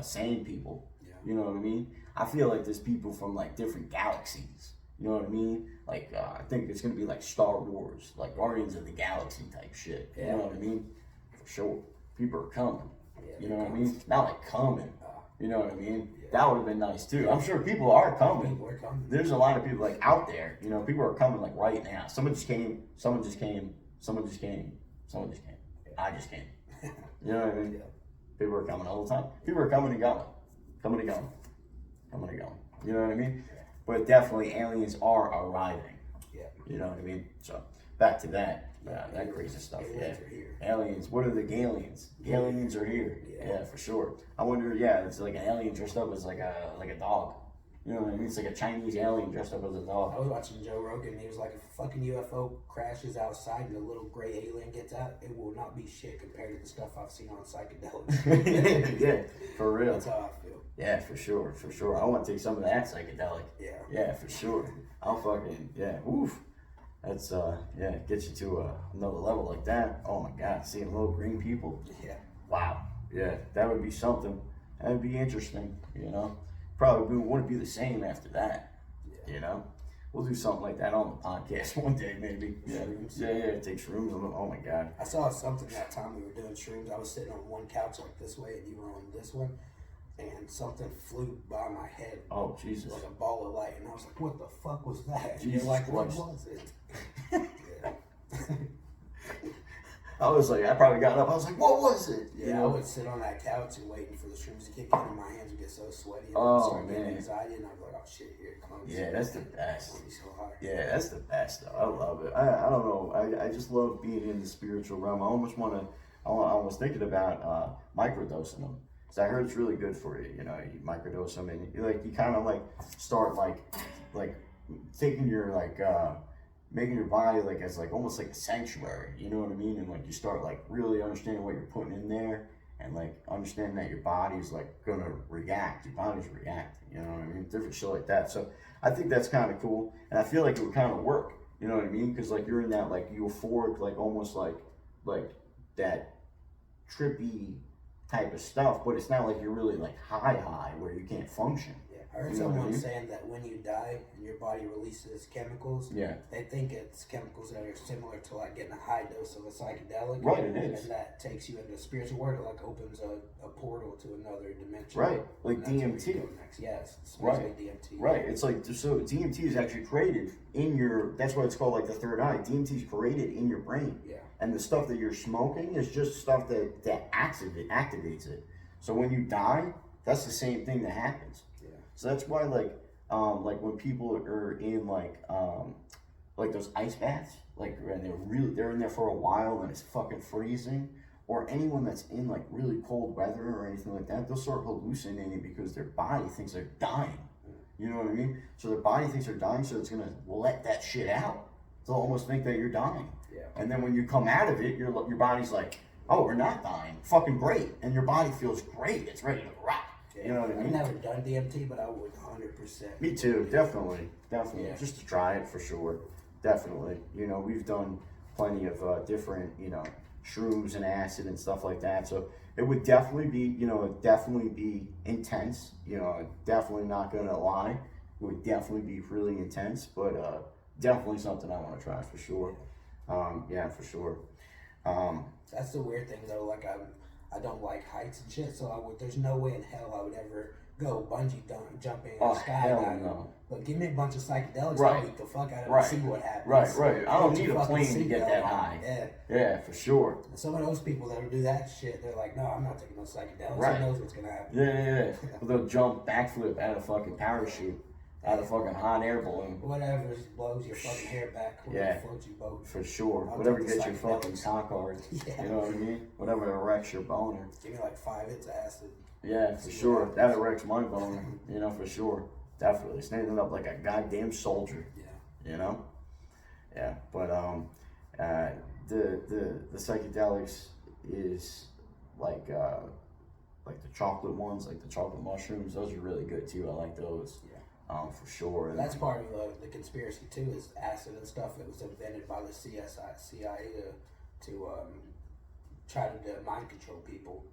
sane people. You know what I mean? I feel like there's people from like different galaxies. You know what I mean? Like I think it's gonna be like Star Wars, like Guardians of the Galaxy type shit. You know what I mean? For sure. People are coming. You know what I mean? Not like coming. You know what I mean? That would have been nice too. I'm sure people are coming. There's a lot of people like out there. People are coming like right now. Someone just came. I just came. You know what I mean? People are coming all the time. People are coming and going. You know what I mean? But definitely aliens are arriving. You know what I mean? So back to that. That crazy stuff. Aliens. What are the aliens? Aliens are here. For sure. I wonder. It's like an alien dressed up as like a dog. You know what I mean? It's like a Chinese alien dressed up as a dog. I was watching Joe Rogan, and he was like, if a fucking UFO crashes outside and a little gray alien gets out, it will not be shit compared to the stuff I've seen on psychedelics. For real. That's how I feel. Yeah, for sure. I want to take some of that psychedelic. Yeah, for sure. I'll fucking, oof. That's, get you to another level like that. Oh my God, seeing little green people. Wow. That would be something. That would be interesting, Probably wouldn't be the same after that, We'll do something like that on the podcast one day, maybe. Yeah, Shrooms. yeah. Take shrooms. Oh my god. I saw something that time we were doing shrooms. I was sitting on one couch like this way, and you were on this one, and something flew by my head. Oh Jesus! Like a ball of light, and I was like, "What the fuck was that?" And Jesus you're like, "What Christ. was it?" Yeah. I was like, I probably got up. I was like, what was it? You Yeah, I know? would sit on that couch and waiting for the shrooms to kick in, and my hands would get so sweaty. And Oh, I'd start getting man. anxiety, and I'd be like, "Oh shit, here it comes." Yeah, that's the best. It's so hard. Yeah, that's the best though. I love it. I don't know. I just love being in the spiritual realm. I almost want to. I was thinking about microdosing them because I heard it's really good for you. You know, you microdose them and you kind of like start like taking your making your body like as like almost like a sanctuary. You know what I mean? And like you start like really understanding what you're putting in there and like understanding that your body's like gonna react. Your body's reacting. You know what I mean? Different shit like that. So I think that's kind of cool, and I feel like it would kind of work. You know what I mean? Because like you're in that like euphoric, like almost like that trippy type of stuff, but it's not like you're really like high where you can't function. Yeah, I heard You know what I someone mean? saying that when you die and your body releases chemicals, Yeah. they think it's chemicals that are similar to like getting a high dose of a psychedelic. Right, it is. And that takes you into the spiritual world. It like opens a portal to another dimension. Right, like And that's where you DMT. go next. Yes, Right. especially DMT. Right. It's like so DMT is actually created in your. That's why it's called like the third eye. DMT is created in your brain. Yeah. And the stuff that you're smoking is just stuff that activates it. So when you die, that's the same thing that happens. Yeah. So that's why like when people are in like those ice baths, like and they're in there for a while and it's fucking freezing, or anyone that's in like really cold weather or anything like that, they'll start hallucinating because their body thinks they're dying. You know what I mean? So their body thinks they're dying, so it's gonna let that shit out. They'll almost think that you're dying. Yeah. And then when you come out of it, your body's like, oh, we're not dying. Fucking great. And your body feels great. It's ready to rock. Yeah. You know what I mean? I've never done DMT, but I would 100%. Me too. Definitely. Yeah. Just to try it for sure. Definitely. You know, we've done plenty of different, you know, shrooms and acid and stuff like that. So it would definitely be intense. You know, definitely not going to lie. It would definitely be really intense, but definitely something I want to try for sure. Yeah, for sure. That's the weird thing though. Like I don't like heights and shit, so there's no way in hell I would ever go bungee jumping or Hell skydiving. no. But give me a bunch of psychedelics, Right. I'll eat the fuck out of it Right. and see what happens. Right. I don't Put need your a fucking plane to get seatbelt that on. high. Yeah. Yeah, for sure. Some of those people that do that shit, they're like, no, I'm not taking no psychedelics. Right. Who knows what's gonna happen? Yeah. They'll jump backflip out of fucking parachute, out of fucking hot air balloon. Whatever blows your fucking hair back when Yeah. you float your boat. For sure. I'll Whatever take the gets your fucking psychedelics. cock hard. Yeah. You know what I mean? Whatever erects your boner. Give me like 5 hits of acid. Yeah, for See what sure. happens. That erects my boner. You know, for sure. Definitely. Standing up like a goddamn soldier. Yeah. You know? Yeah. But the psychedelics is like the chocolate ones, like the chocolate mushrooms, those are really good too. I like those. Yeah. For sure. And That's part of the conspiracy too, is acid and stuff. It was invented by the CIA to try to mind control people.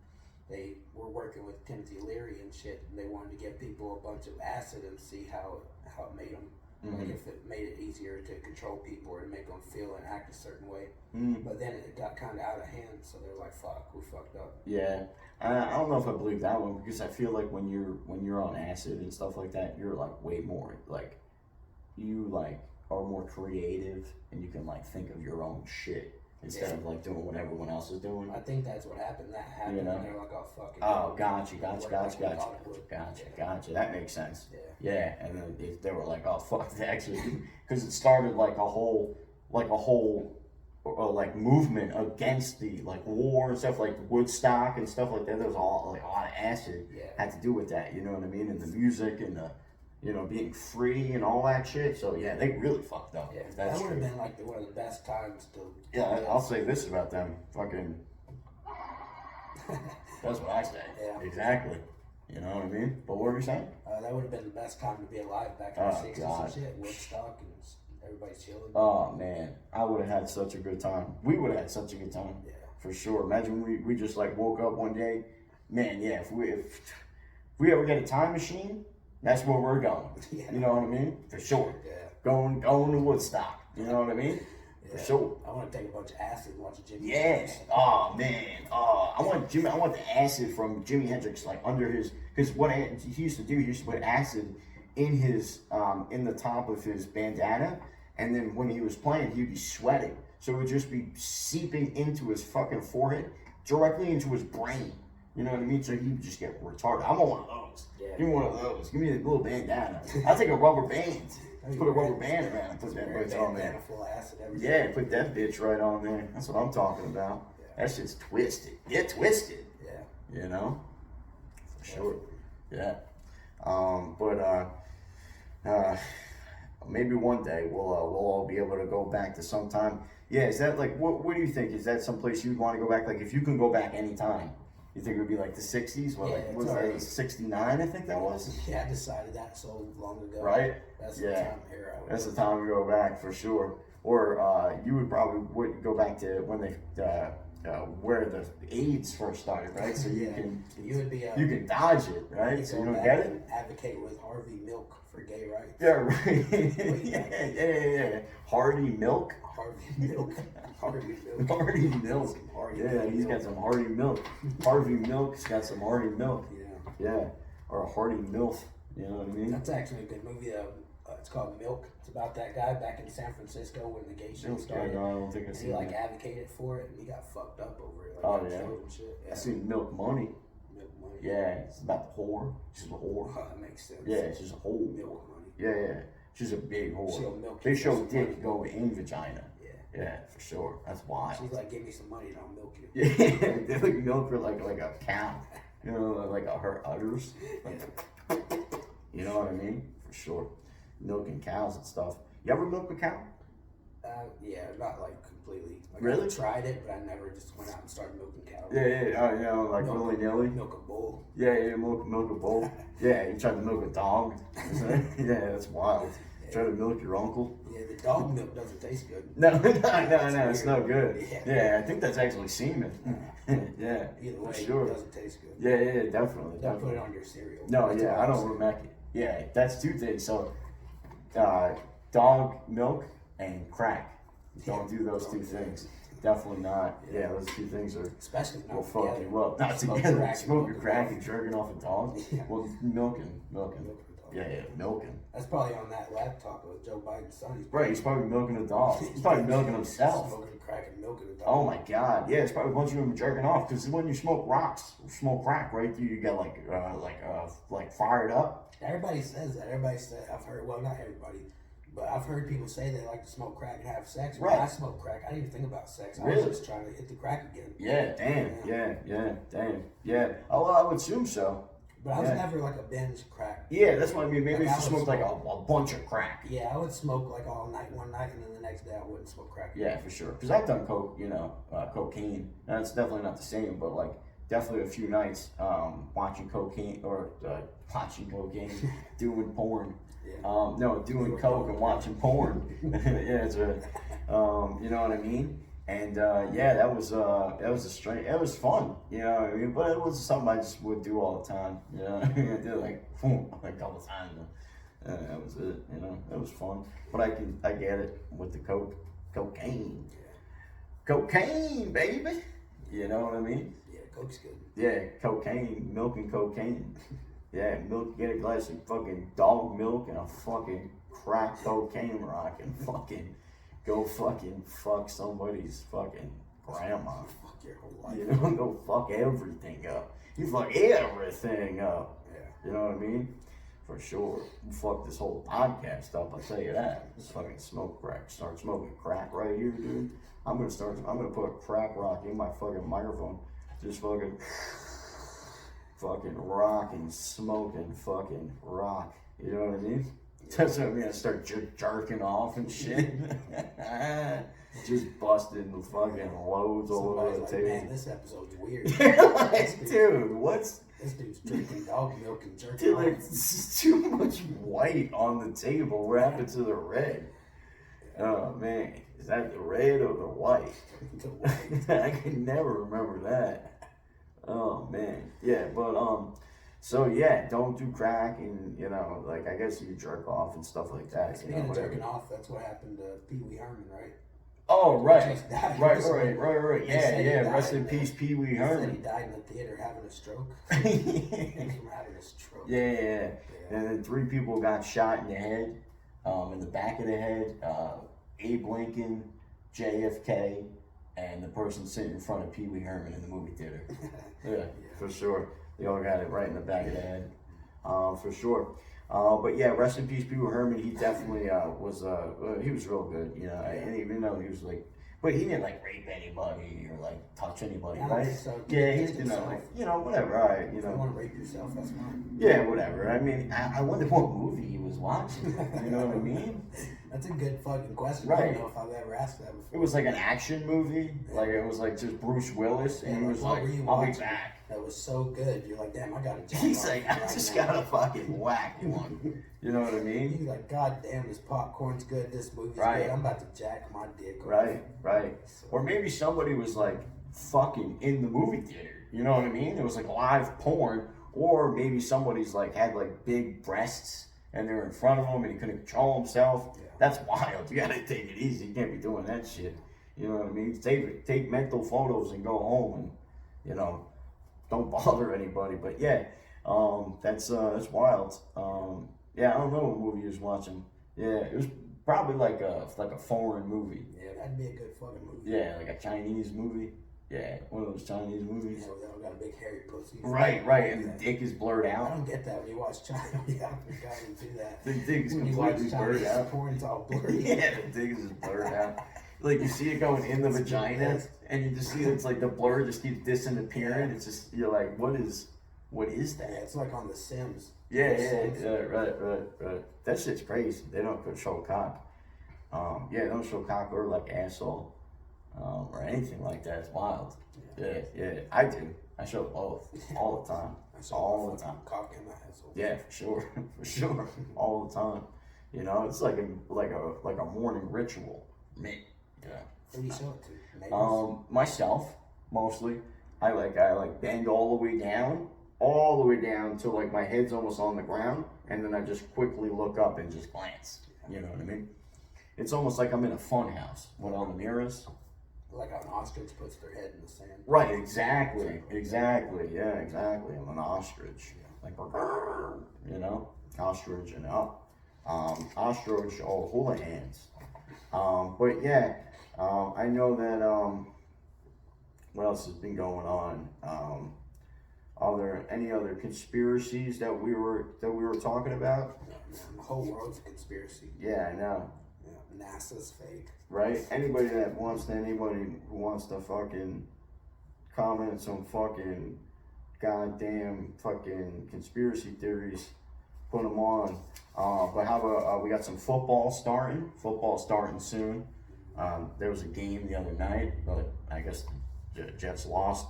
They were working with Timothy Leary and shit, and they wanted to give people a bunch of acid and see how it made them. Like if it made it easier to control people or to make them feel and act a certain way. But then it got kind of out of hand, so they're like, "Fuck, we fucked up." Yeah, I don't know if I believe that one because I feel like when you're on acid and stuff like that, you're like way more like you like are more creative and you can like think of your own shit instead of like doing what everyone else is doing. I think that's what happened. That happened, You know? and they're like, "Oh fuck it." Oh, gotcha. It worked like we thought it would. Gotcha. That makes sense. Yeah. Yeah, and then they were like, "Oh fuck," actually, because it started like a whole like movement against the like war and stuff, like Woodstock and stuff like that. There was all like a lot of acid had to do with that. You know what I mean? And the music and the being free and all that shit. So yeah, they really fucked up. Yeah, That's that would have true. been like one of the best times to. Yeah, I'll say this about them. Fucking. That's what I say. Yeah. Exactly. You know what I mean? But what were you saying? That would have been the best time to be alive back in Oh, the 60s God. and shit. Woodstock and everybody's chilling. Oh man, I would have had such a good time. We would have had such a good time. Yeah. For sure. Imagine we just like woke up one day. Man, yeah, if we ever get a time machine, that's where we're going. Yeah. You know what I mean? For sure. Yeah. going to Woodstock. You know what I mean? Yeah. For sure. I want to take a bunch of acid and watch a Jimmy. Yes. Oh man. I want the acid from Jimi Hendrix like under his, because what he used to do, he used to put acid in his in the top of his bandana, and then when he was playing, he'd be sweating, so it would just be seeping into his fucking forehead, directly into his brain. You know what I mean? So he'd just get retarded. I want one of those. Yeah. Give me one of those. Give me a little bandana. I'll take a rubber band. Put a rubber band around and put that bitch on there. Yeah, put that bitch right on there. That's what I'm talking about. Yeah. That shit's twisted. Get twisted. Yeah. You know? For sure. Yeah. Maybe one day we'll all be able to go back to sometime. Yeah, is that like, what do you think? Is that someplace you'd want to go back? Like, if you can go back anytime, you think it would be like the 60s? Well, like, was that 69, I think that was? Yeah, I decided that so long ago. Right? That's the time here. That's the time to go back for sure. Or you would probably go back to when they where the AIDS first started, right? So you can you can dodge it, right? So you don't get it. Advocate with Harvey Milk for gay rights. Yeah, right. yeah. Hardy Milk. Harvey Milk. Hardy Milk. Yeah, he's got some Hardy Milk. Harvey Milk's got some Hardy Milk. Yeah. Or a Hardy MILF. You know what I mean? That's actually a good movie. It's called Milk. It's about that guy back in San Francisco when the gay shit started. No, I don't think I've seen it. He advocated for it, and he got fucked up over it. Oh yeah. And shit. I seen Milk Money. Milk Money. Yeah, it's about the whore. She's a whore. Oh, that makes sense. Yeah, she's a whore. Milk Money. Yeah. She's a big whore. They show dick go in vagina. Yeah, for sure. That's wild. She's like, give me some money and I'll milk you. Yeah, they like milk her like a cow. You know, like her udders. You know what I mean? For sure. Milking cows and stuff. You ever milk a cow? Yeah, not like completely. Really? I tried it, but I never just went out and started milking cows. Yeah. You know, like willy-nilly. Milk a bull. Yeah, milk a bull. Yeah, you tried to milk a dog. Yeah, that's wild. Try to milk your uncle. Yeah, the dog milk doesn't taste good. No, it's no good. Yeah, I think that's actually semen. Yeah, either way, sure. It doesn't taste good. Yeah, definitely. Don't put it on your cereal. No, yeah, I don't make it. Yeah, that's two things. So, dog milk and crack. Don't do those two things. Definitely not. Yeah, those two things are especially not will fuck you up. Not together. Smoking crack and jerking off a dog. Well, milking. Yeah, milking. That's probably on that laptop of Joe Biden's son. He's probably milking a dog. He's probably milking himself. Smoking crack and milking a dog. Oh my God! Yeah, it's probably a bunch of them jerking off because when you smoke crack, right? You get like fired up. Everybody says that. I've heard. Well, not everybody, but I've heard people say they like to smoke crack and have sex. Right. When I smoke crack, I didn't even think about sex. I was just trying to hit the crack again. Yeah. Damn. Yeah. Oh, well, I would assume so. But I was never like a binge crack. Yeah, that's what I mean. Maybe if you smoked like a bunch of crack. Yeah, I would smoke like all night one night, and then the next day I wouldn't smoke crack. Yeah, for sure. Because I've done cocaine. And it's definitely not the same, but like definitely a few nights watching cocaine, doing porn. Yeah. Doing coke and watching porn. Yeah, it's you know what I mean? And that was it was fun, you know what I mean? But it was something I just would do all the time, you know. I did it like a couple times, and that was it, you know. It was fun, but I get it with the cocaine, baby. You know what I mean? Yeah, coke's good. Yeah, cocaine, milk and cocaine. Yeah, milk. Get a glass of fucking dog milk and a fucking crack cocaine rock and fucking. Go fucking fuck somebody's fucking grandma. Fuck your whole life. You know, go fuck everything up. You fuck everything up. Yeah. You know what I mean? For sure. You fuck this whole podcast up, I'll tell you that. Just fucking smoke crack. Start smoking crack right here, dude. I'm gonna put a crack rock in my fucking microphone. Just fucking rocking, smoking fucking rock. You know what I mean? That's what I mean. I start jerking off and shit. Just busting the fucking loads all over the table. Man, this episode's weird. Dude, what's... This dude's drinking dog milk and jerking dude, off. like, it's too much white on the table. What happened to the red? Oh, man. Is that the red or the white? The white. I can never remember that. Oh, man. Yeah, but, So yeah, don't do crack, and like I guess you jerk off and stuff like that. Speaking of jerking off, that's what happened to Pee Wee Herman, right? Oh right, Just died right, recently. right. They Yeah, said he yeah. died, Rest in peace, Pee Wee He said Herman. he died in the theater having a stroke. From having a stroke. Yeah. And then 3 people got shot in the head, in the back of the head. Abe Lincoln, JFK, and the person sitting in front of Pee Wee Herman in the movie theater. Yeah, for sure. They all got it right in the back of the head, for sure. But yeah, rest in peace, Pee Wee Herman. He definitely he was real good, and even though he was like, but he didn't like rape anybody or like touch anybody, I don't right? think so. Yeah, he Just didn't himself. like, whatever, all right, If you want to rape yourself, that's fine. Yeah, whatever. I mean, I wonder what movie he was watching. You know what I mean? That's a good fucking question. I Right. don't know if I've ever asked that before. It was like an action movie. Like it was like just Bruce Willis, and he was What like, were you "I'll be watching? back." That was so good. You're like, damn, I gotta jack He's off like, "I right just now." gotta fucking whack one." You know what I mean? He's like, God damn, this popcorn's good. This movie's Right. good. I'm about to jack my dick off. Right. Or maybe somebody was like fucking in the movie theater. You know what I mean? It was like live porn, or maybe somebody's like had like big breasts and they were in front of him and he couldn't control himself. Yeah. That's wild. You gotta take it easy. You can't be doing that shit. You know what I mean? Take mental photos and go home, and don't bother anybody. But yeah, that's wild. Yeah, I don't know what movie he was watching. Yeah, it was probably like a foreign movie. Yeah, that'd be a good fucking movie. Yeah, like a Chinese movie. Yeah, one of those Chinese movies. Yeah, they all got a big hairy pussy. Right, and the dick is blurred I out. don't get that when you watch China. Yeah, I forgot to do that. The dick is When you watch completely blurred Chinese out. porn, it's all blurry. Yeah, the dick is just blurred out. Like you see it going in the vagina, and you just see it's like the blur just keeps disappearing. It's just you're like, what is Yeah, that? it's like on The Sims. Yeah, The Sims. right. That shit's crazy. They don't show cock. They don't show cock or like asshole, or anything like that. It's wild. Yeah, I do. I show both all the time. All the time. Cock in my asshole. Yeah, for sure, for sure, all the time. It's like a morning ritual. Me, yeah. Who do you show it to? Neighbors? Myself mostly. I like bend all the way down till like my head's almost on the ground, and then I just quickly look up and just glance. You know what I mean? It's almost like I'm in a fun house with all the mirrors. Like how an ostrich puts their head in the sand. Right, exactly. Yeah, exactly. I'm an ostrich. Like, ostrich and up. Ostrich, hula hands. But yeah, I know that, what else has been going on? Are there any other conspiracies that we were talking about? The whole world's a conspiracy. Yeah, I know. Yeah, NASA's fake. Right? Anybody who wants to fucking comment some fucking goddamn fucking conspiracy theories, put them on. But how about we got some football starting? Football starting soon. There was a game the other night, but I guess the Jets lost.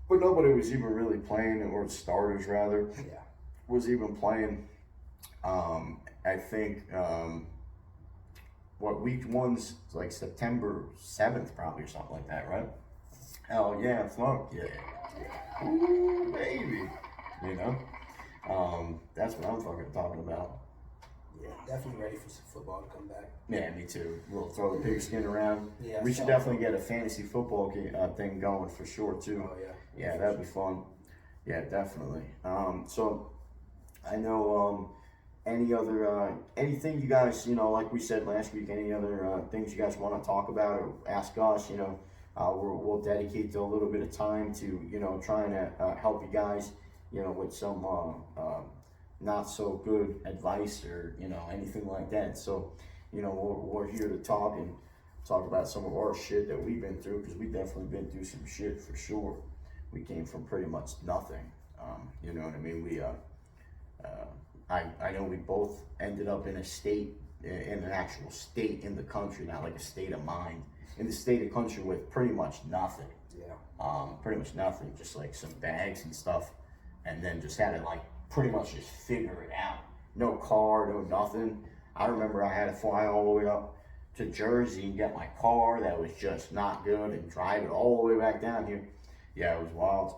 But nobody was even really playing, or starters rather, was even playing. I think. Week 1's like September 7th, probably, or something like that, right? Hell yeah, fuck yeah. Ooh, baby. That's what I'm fucking talking about. Yeah, definitely ready for some football to come back. Yeah, me too. We'll throw the pigskin around. Yeah, We should definitely get a fantasy football thing going for sure, too. Oh, yeah. Yeah, that'd be fun. Yeah, definitely. So, I know, any other, anything you guys, like we said last week, any other things you guys want to talk about or ask us, we'll dedicate a little bit of time to, trying to help you guys, with some not so good advice or, anything like that. So, we're here to talk about some of our shit that we've been through, because we definitely been through some shit for sure. We came from pretty much nothing. You know what I mean? I know we both ended up in an actual state in the country, not like a state of mind, in the state of country with pretty much nothing. Yeah. Pretty much nothing, just like some bags and stuff, and then just had to like pretty much just figure it out. No car, no nothing. I remember I had to fly all the way up to Jersey and get my car that was just not good and drive it all the way back down here. Yeah, it was wild.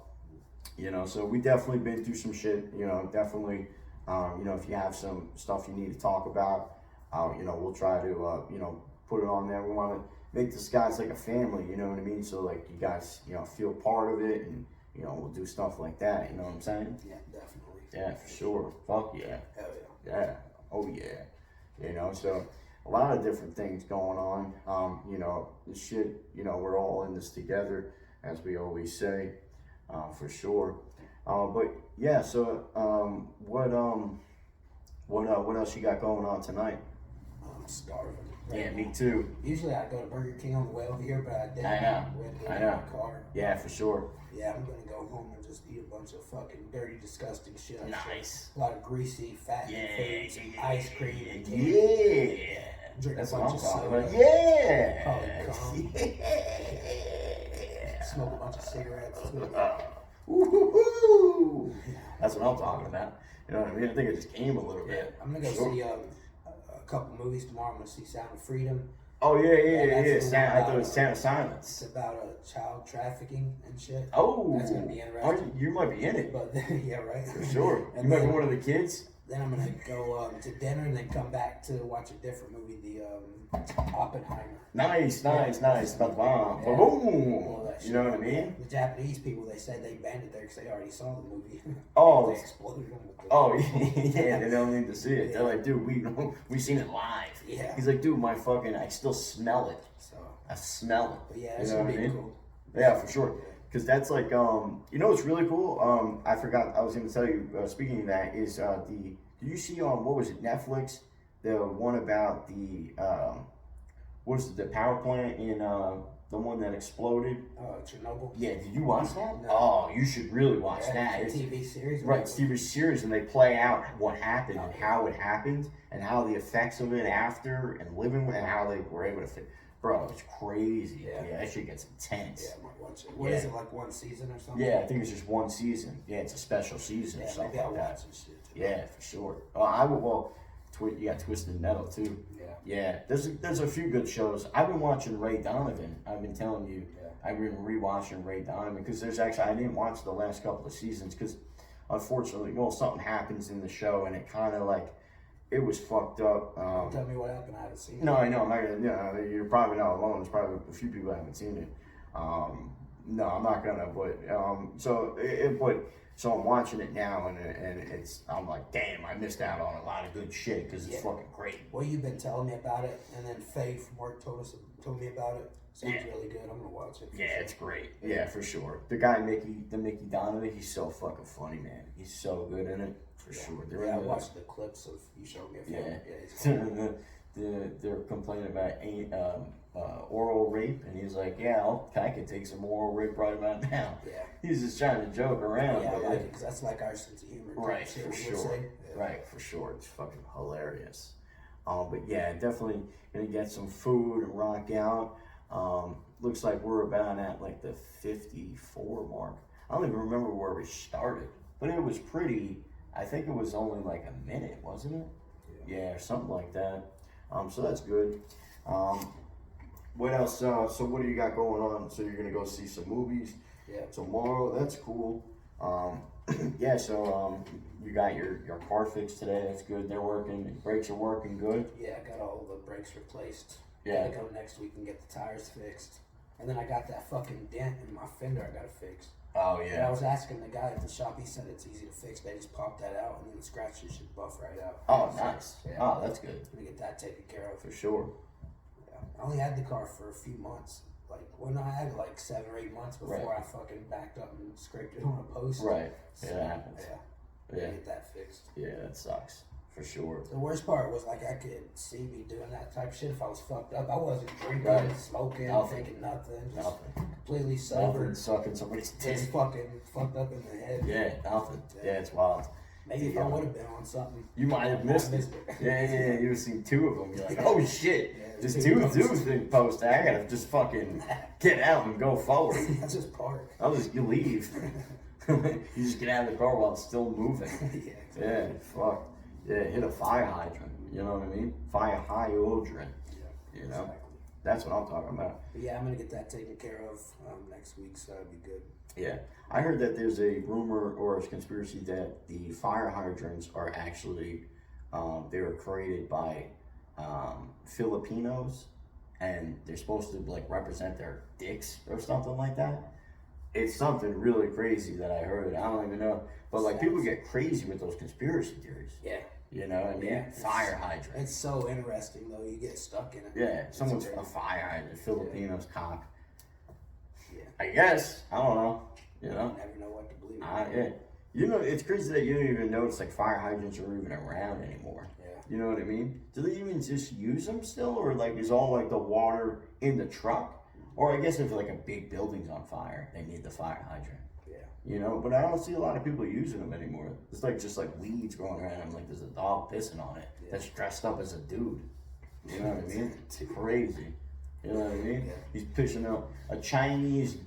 You know, so we definitely been through some shit. You know, definitely. You know, if you have some stuff you need to talk about, you know, we'll try to, you know, put it on there. We want to make this guys like a family. You know what I mean? So like you guys, you know, feel part of it, and you know, we'll do stuff like that. You know what I'm saying? Yeah, definitely. Yeah, for sure. Fuck yeah. Hell yeah. Yeah. Oh yeah. You know, so a lot of different things going on. You know, this shit. You know, we're all in this together, as we always say, for sure. But yeah, so what else you got going on tonight? I'm starving. Yeah, me too. Usually I go to Burger King on the way over here, but I didn't. I know. We had to go I to know. my car. Yeah, for sure. Yeah, I'm gonna go home and just eat a bunch of fucking dirty, disgusting shit. Nice. A lot of greasy, fatty foods, and ice cream. And Yeah. Drink That's a what I'm bunch of talking soda. about. Yeah. Probably Yeah. Smoke a bunch of cigarettes. Woo-hoo-hoo. That's what I'm talking about. You know what I mean? I think it just came a little bit. I'm gonna go Sure. see a couple movies tomorrow. I'm gonna see Sound of Freedom. Oh yeah. that's the one I thought it was about, Sound of It's Silence. about child trafficking and shit. Oh, That's gonna be interesting. You might be in it. But yeah, right. For sure. And You might be then- one of the kids. Then I'm gonna go to dinner and then come back to watch a different movie, the Oppenheimer. Nice. About the bomb. Yeah. Boom. All that You know shit. what I mean? The Japanese people, they said they banned it there because they already saw the movie. Oh. They exploded them with the Oh yeah, they don't need to see it. They're Yeah. like, dude, we seen it live. Yeah. He's like, dude, I still smell it. So, I smell it. but yeah, You it's know gonna what be I mean? cool. Yeah, for sure. Because that's like, you know what's really cool? I forgot, I was going to tell you, speaking of that, is did you see on, what was it, Netflix? The one about the, the power plant in, the one that exploded? Chernobyl. Yeah, did you watch that? No. Oh, you should really watch Yeah, that. it's a TV series. Right, it's TV series, and they play out what happened and how it happened and how the effects of it after and living with and how they were able to fit. Bro, it's crazy. Yeah. Yeah, that shit gets intense. Yeah, I might watch it. What is it, like one season or something? Yeah, I think it's just one season. Yeah, it's a special season or Yeah, something maybe I'll like that. watch some shit too. Yeah, for sure. Oh, I would. Well, you got Twisted Metal too. Yeah. Yeah, there's a few good shows. I've been watching Ray Donovan. I've been telling you. Yeah. I've been rewatching Ray Donovan because there's actually I didn't watch the last couple of seasons because unfortunately, well, something happens in the show and it kind of like it was fucked up. Tell me what happened. I haven't seen it. No, I know. I'm not gonna. Yeah, you're probably not alone. There's probably a few people that haven't seen it. No, I'm not gonna. But so I'm watching it now, and it's. I'm like, damn, I missed out on a lot of good shit because it's fucking great. Well, you've been telling me about it, and then Faye from work told me about it. Sounds Yeah. really good. I'm gonna watch it. for Yeah, sure. it's great. Yeah, for sure. The guy Mickey Donovan, he's so fucking funny, man. He's so good in it, for sure. Yeah, I watched the clips of you showed me a film. Yeah. He's cool. They're complaining about oral rape, and he's like, yeah, I could take some oral rape right about now. Yeah. He's just trying to joke around. Yeah, I but like it because that's like our sense of humor. type Right, shit for we would sure. say. Yeah. Right, for sure. It's fucking hilarious. But yeah, definitely gonna get some food and rock out. Looks like we're about at like the 54 mark. I don't even remember where we started, but it was pretty. I think it was only like a minute, wasn't it? Yeah, or something like that. So that's good. What else? So what do you got going on? So you're gonna go see some movies Yeah. tomorrow. That's cool. Yeah. So you got your car fixed today. That's good. They're working. The brakes are working good. Yeah, I got all the brakes replaced. Yeah. Gotta go next week and get the tires fixed. And then I got that fucking dent in my fender I gotta fix. Oh And I was asking the guy at the shop, he said it's easy to fix. They just pop that out and then the scratches should buff right out. Oh, So, nice. Yeah. Oh, that's good. I'm gonna get that taken care of. For sure. Yeah. I only had the car for a few months. Like, well, no, I had it like 7 or 8 months before Right. I fucking backed up and scraped it on a post. Right. So, Yeah, that happens. Yeah. Yeah. Get that fixed. Yeah, that sucks. For sure. The worst part was like I could see me doing that type of shit if I was fucked up. I wasn't drinking, Right. smoking, Nothing. thinking nothing. Just Nothing. completely sober. Nothing sucking somebody's Just dick. fucking fucked up in the head. Yeah, nothing. Yeah, it's wild. Maybe if Yeah. I would have been on something. You might have missed it. Yeah. You've seen 2 of them. You're like, oh shit. Yeah, Just two two posts. things posted. I gotta just fucking get out and go forward. That's just park. I'll just you leave. You just get out of the car while it's still moving. Yeah, exactly. Yeah, fuck. Yeah, hit a fire hydrant. You know what I mean? Fire hydrant. Yeah, You know? exactly. That's what I'm talking about. But yeah, I'm gonna get that taken care of next week, so that'd be good. Yeah. I heard that there's a rumor or a conspiracy that the fire hydrants are actually, they were created by Filipinos, and they're supposed to like represent their dicks or something like that. It's something really crazy that I heard. I don't even know, but like people get crazy with those conspiracy theories. Yeah. You know what I mean? Yeah. Fire hydrant. It's so interesting though. You get stuck in it. Yeah, someone's a fire hydrant. Filipinos cock. Yeah. I guess. I don't know. You know? You never know what to believe. Yeah. You know, it's crazy that you don't even notice like fire hydrants are even around anymore. Yeah. You know what I mean? Do they even just use them still, or like is all like the water in the truck? Or I guess if like a big building's on fire, they need the fire hydrant. Yeah. You know, but I don't see a lot of people using them anymore. It's like just like weeds growing around, like there's a dog pissing on it that's dressed up as a dude. You know what I mean? It's crazy. You know what I mean? Yeah. He's pissing out a Chinese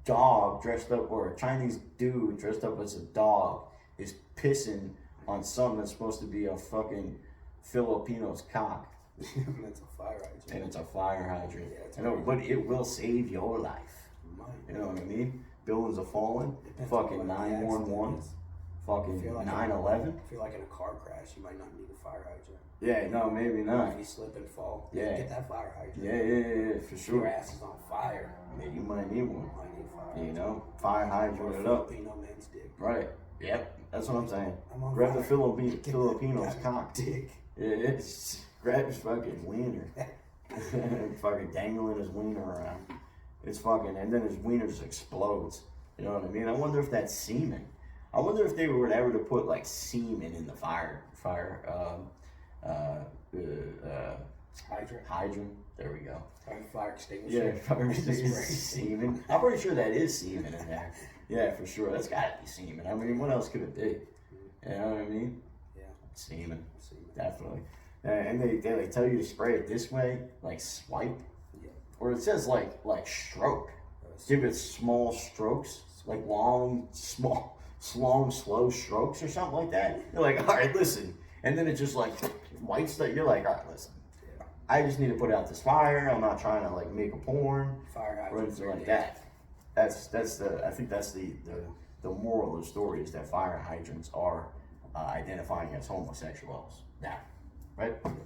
dog dressed up, or a Chinese dude dressed up as a dog is pissing on something that's supposed to be a fucking Filipino's cock. And it's a fire hydrant. And it's a fire hydrant. Yeah, I know, but it will save your life. You know what I mean? Buildings are falling. Fucking 911. Fucking 9/11. If you're like in a car crash, you might not need a fire hydrant. Yeah, no, maybe not. If you slip and fall, Yeah. get that fire hydrant. Yeah, for If sure. your ass is on fire, Yeah, you might need one. you might need a fire hydrant. You know, fire hydrant it up. Filipino man's dick. Right. Yep. That's what I'm saying. I'm on Grab the fire. Filipino's cock. Dick. Yeah, it's grab his fucking wiener. Fucking dangling his wiener around. It's fucking, and then his wiener just explodes. You know what I mean? I wonder if that's semen. I wonder if they were ever to put like semen in the hydrant. There we go. Fire extinguisher. Yeah, fire extinguisher. Semen. I'm pretty sure that is semen in there. Yeah, for sure. That's gotta be semen. I mean, what else could it be? You know what I mean? Yeah. Semen. Definitely. And they tell you to spray it this way, like swipe. Yeah. Or it says like stroke. Give it small strokes, like long, slow strokes or something like that. You're like, all right, listen. And then it just like wipes that. You're like, all right, listen. Yeah. I just need to put out this fire. I'm not trying to like make a porn Fire or anything like that. I think that's the moral of the story is that fire hydrants are identifying as homosexuals now, right? That's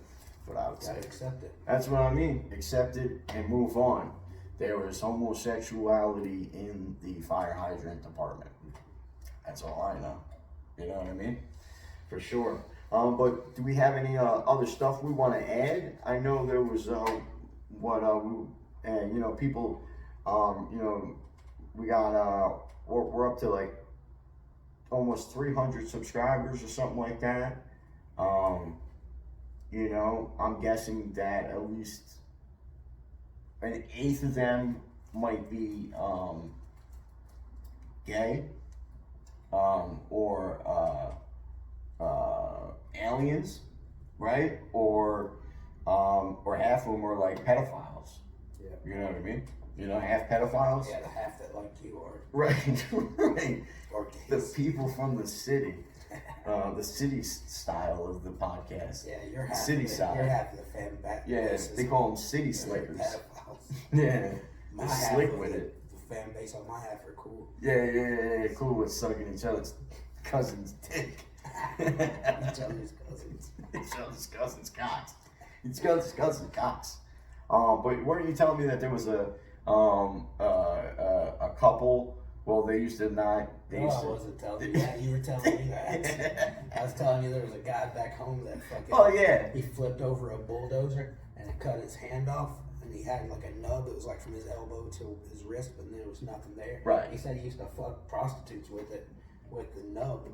what I would say. Gotta accept it. That's what I mean. Accept it and move on. There was homosexuality in the fire hydrant department. That's all I know. You know what I mean? For sure. But do we have any other stuff we want to add? I know there was people, we got we're up to like almost 300 subscribers or something like that. I'm guessing that at least an eighth of them might be gay, or aliens, right? Or half of them are like pedophiles. Yeah. You know what I mean? Half pedophiles. Yeah, the half that like you are. Right, right. Or The gays. people from the city, the city style of the podcast. Yeah, you're half. City side. You're half of the fan back. Yeah, they call them city slickers. Yeah, My they're half slick of with the, it. The fan base on my half are cool. Yeah, cool with sucking each other's cousin's dick. Each other's cousins. Each other's cousins' cocks. Each other's cousins' cocks. But weren't you telling me that there was a couple? Well, they used to not. I wasn't telling you that. You were telling me that. I was telling you there was a guy back home that fucking. Oh yeah. He flipped over a bulldozer and it cut his hand off, and he had like a nub that was like from his elbow to his wrist, but there was nothing there. Right. He said he used to fuck prostitutes with it, with the nub.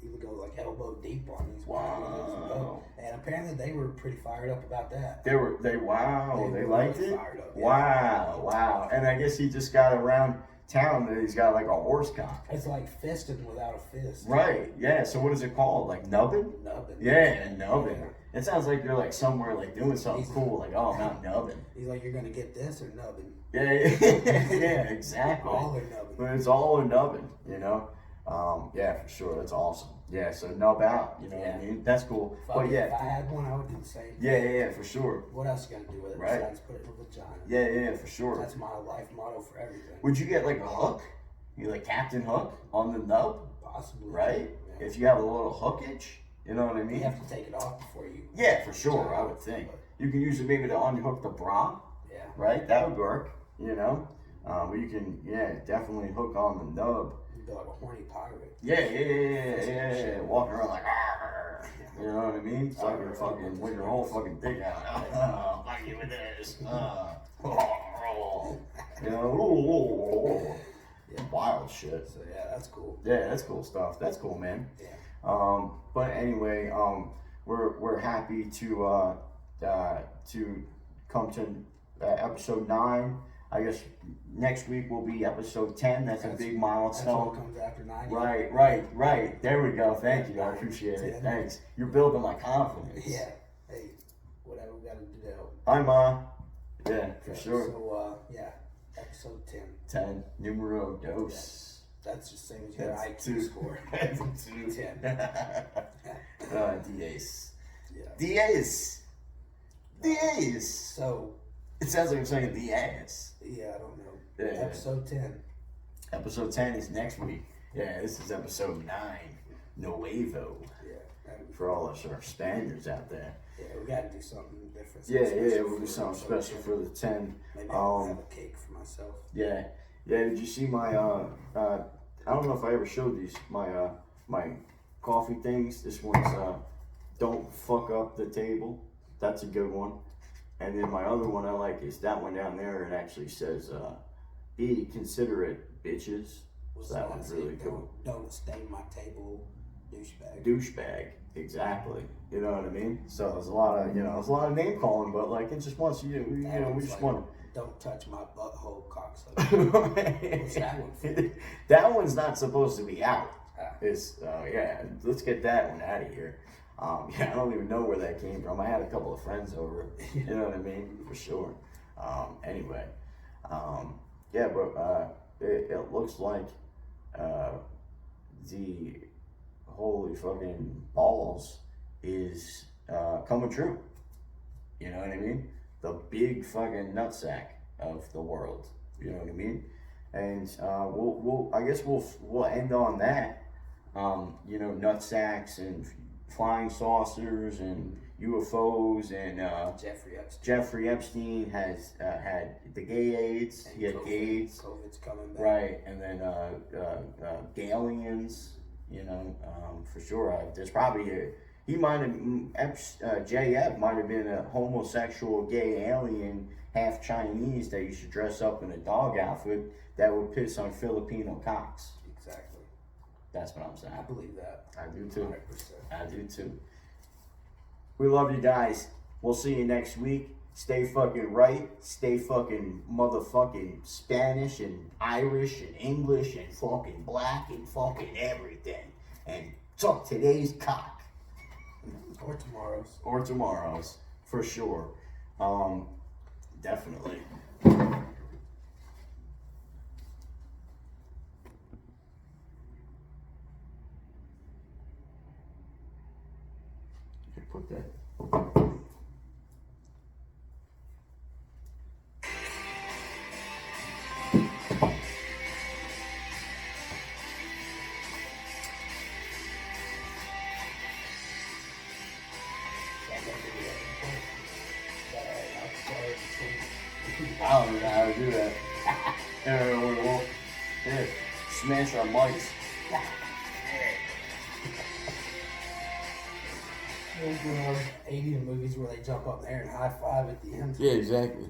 He would go like elbow deep on these. Wow. And apparently they were pretty fired up about that. They liked really it. fired up, yeah. Wow. And I guess he just got around town that he's got like a horse cock. It's like fisting without a fist. Right. Yeah. So what is it called? Like nubbing? Nubbing. Yeah, nubbing. Yeah. It sounds like you're like somewhere like doing something cool. Like, oh, I'm not nubbing. He's like, you're gonna get this or nubbing. Yeah, exactly. All or nubbing. But it's all or nubbing, Yeah, for sure. That's awesome. Yeah, so nub out, what I mean? That's cool. But If I had one, I would do the same. Yeah, for sure. What else you gonna do with it Right. besides put it in a vagina? Yeah, for sure. That's my life motto for everything. Would you get like a hook? You like Captain Hook on the nub, Possibly. right? Yeah. If you have a little hookage, you know what I mean? You have to take it off before you. Yeah, for sure, I would think. You can use it maybe to unhook the bra, Yeah. right? That would work, you know? But you can, definitely hook on the nub. You'd be like a horny pirate. Yeah. Walking around like, "Arr!" You know what I mean? Sucking fucking, with your whole fucking dick out. Fuck you with this. You know? Wild shit. So yeah, that's cool. Yeah, that's cool stuff. That's cool, man. Yeah. But anyway, we're happy to come to episode 9. I guess next week will be episode 10. That's a big milestone. That's what comes after 9. Right. There we go. Thank you. I appreciate it. Thanks. You're building my confidence. Yeah. Hey, whatever we got to do to help. Hi, Ma. Yeah, for sure. So episode 10. 10. Numero dos. That's the same as your That's IQ 2. score. That's a 2. 10. Diez. Yeah. Diez. So. It sounds like I'm saying Diaz. Yeah, I don't know. Yeah. Episode 10. Episode 10 is next week. Yeah, this is episode 9. Nuevo. Yeah. For all of our Spaniards out there. Yeah, we got to do something different. We'll do something special for the 10. Maybe I'll have a cake for myself. Yeah. Did you see my? I don't know if I ever showed these my coffee things. This one's don't fuck up the table. That's a good one. And then my other one I like is that one down there. It actually says, "Be considerate, bitches." So that one's really cool. Don't stain my table, douchebag. Douchebag, exactly. You know what I mean? So there's a lot of name calling, but like it just wants we just want. Don't touch my butthole, cocksucker. What's that one for? That one's not supposed to be out. Ah. Let's get that one out of here. I don't even know where that came from. I had a couple of friends over. You know what I mean? For sure. Anyway, but it looks like the holy fucking balls is coming true. You know what I mean? The big fucking nutsack of the world. You know what I mean? And we'll end on that. Nutsacks and flying saucers and UFOs and Jeffrey Epstein has had the gay AIDS. And he had AIDS. COVID's coming back. Right, and then Galians. For sure. There's probably JF might have been a homosexual gay alien, half Chinese, that you should dress up in a dog outfit that would piss on Filipino cocks. Exactly. That's what I'm saying. I believe that. I do too. 100%. I do too. We love you guys. We'll see you next week. Stay fucking right. Stay fucking motherfucking Spanish and Irish and English and fucking black and fucking everything. And suck today's cock. Or tomorrow's. For sure. Definitely. Put that. I don't know how to do that. Yeah, smash our mics. 80 movies where they jump up there and high five at the end. Yeah, exactly.